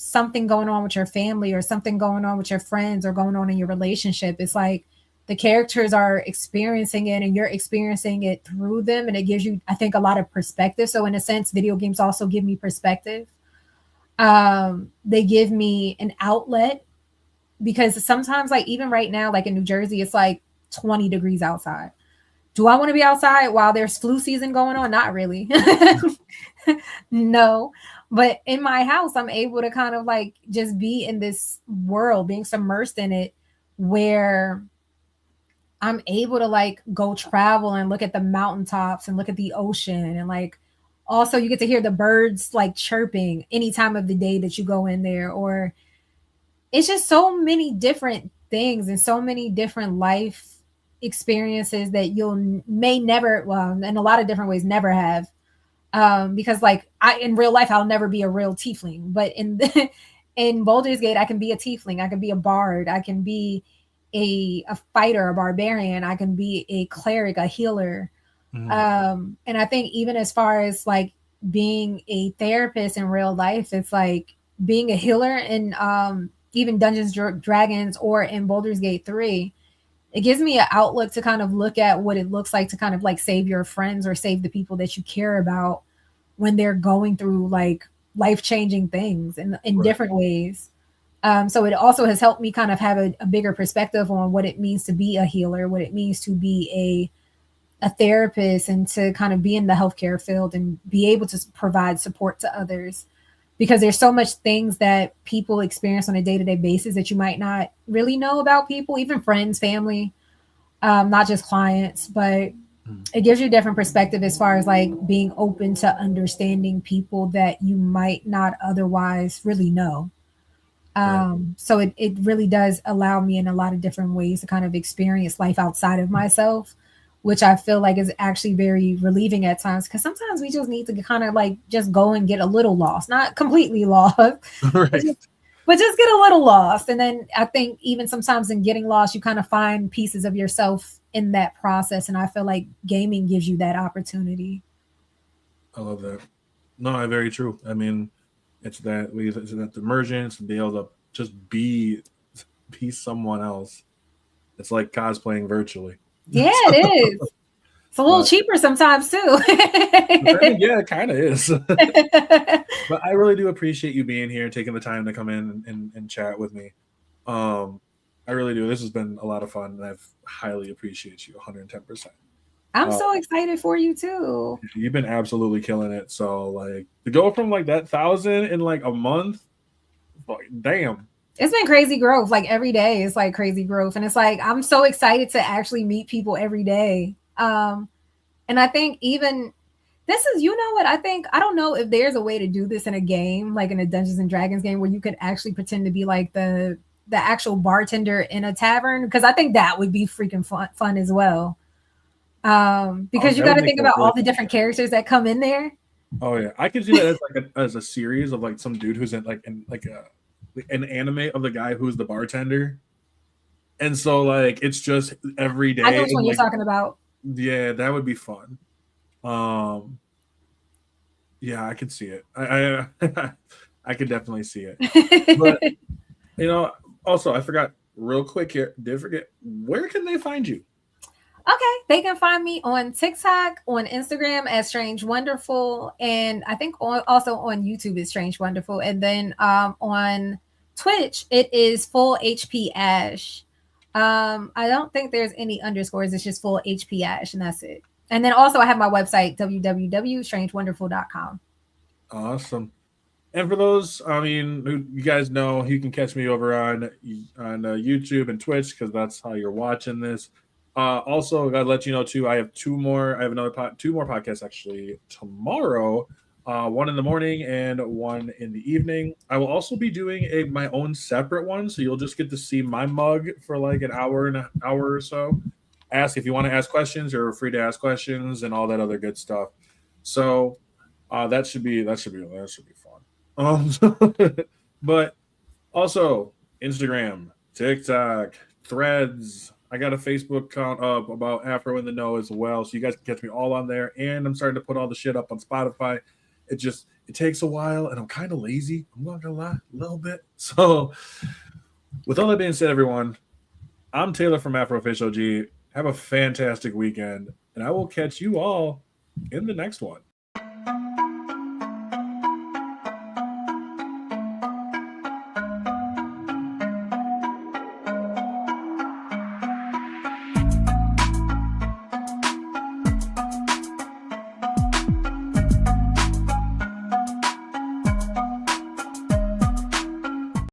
something going on with your family or something going on with your friends or going on in your relationship. It's like the characters are experiencing it and you're experiencing it through them. And it gives you, I think, a lot of perspective. So in a sense, video games also give me perspective. They give me an outlet because sometimes, like even right now, like in New Jersey, it's like 20 degrees outside. Do I want to be outside while there's flu season going on? Not really. No. But in my house, I'm able to kind of like just be in this world, being submersed in it, where I'm able to like go travel and look at the mountaintops and look at the ocean. And like also you get to hear the birds like chirping any time of the day that you go in there. Or it's just so many different things and so many different life experiences that you'll may never, well, in a lot of different ways, never have. Because like in real life, I'll never be a real tiefling, but in Baldur's Gate, I can be a tiefling. I can be a bard. I can be a fighter, a barbarian. I can be a cleric, a healer. And I think even as far as like being a therapist in real life, it's like being a healer in even Dungeons Dragons or in Baldur's Gate 3. It gives me an outlook to kind of look at what it looks like to kind of like save your friends or save the people that you care about when they're going through like life-changing things in right. different ways. So it also has helped me kind of have a bigger perspective on what it means to be a healer, what it means to be a therapist, and to kind of be in the healthcare field and be able to provide support to others. Because there's so much things that people experience on a day-to-day basis that you might not really know about people, even friends, family, not just clients, but it gives you a different perspective as far as like being open to understanding people that you might not otherwise really know. So it really does allow me in a lot of different ways to kind of experience life outside of myself, which I feel like is actually very relieving at times, because sometimes we just need to kind of like just go and get a little lost, not completely lost, right. but just get a little lost. And then I think even sometimes in getting lost, you kind of find pieces of yourself in that process. And I feel like gaming gives you that opportunity.
I love that. No, very true. I mean, it's that emergence to be able to just be someone else. It's like cosplaying virtually.
Yeah, it is. It's a little cheaper sometimes too.
Yeah, it kind of is. But I really do appreciate you being here, taking the time to come in and chat with me. I really do. This has been a lot of fun, and I've highly appreciate you 110%.
I'm so excited for you too.
You've been absolutely killing it. So like to go from like that 1,000 in like a month, damn.
It's been crazy growth. Like every day is like crazy growth. And it's like, I'm so excited to actually meet people every day. And I think even this is, you know what, I don't know if there's a way to do this in a game, like in a Dungeons and Dragons game, where you could actually pretend to be like the actual bartender in a tavern. Because I think that would be freaking fun as well. Because you got to think about all the different characters that come in there.
Oh yeah. I can see that as like as a series of like some dude who's in like an anime of the guy who's the bartender. And so like it's just every
I know
day
which
and
one you're
like
talking about.
yeah, that would be fun. Um yeah, I could see it. I I could definitely see it. But you know, also I forgot real quick here, did forget where can they find you?
Okay, they can find me on TikTok, on Instagram as Strange Wonderful, and I think also on YouTube is Strange Wonderful, and then on Twitch it is full HP Ash. I don't think there's any underscores; it's just full HP Ash, and that's it. And then also I have my website www.strangewonderful.com.
Awesome. And for those, I mean, who you guys know, you can catch me over on YouTube and Twitch because that's how you're watching this. Also, I gotta let you know too. I have two more. I have two more podcasts actually tomorrow. One in the morning and one in the evening. I will also be doing my own separate one, so you'll just get to see my mug for like an hour or so. Ask if you want to ask questions. You're free to ask questions and all that other good stuff. So that should be fun. But also Instagram, TikTok, Threads. I got a Facebook account up about Afro in the Know as well, so you guys can catch me all on there. And I'm starting to put all the shit up on Spotify. It takes a while, and I'm kind of lazy. I'm not gonna lie, a little bit. So, with all that being said, everyone, I'm Taylor from Afrofish OG. Have a fantastic weekend, and I will catch you all in the next one.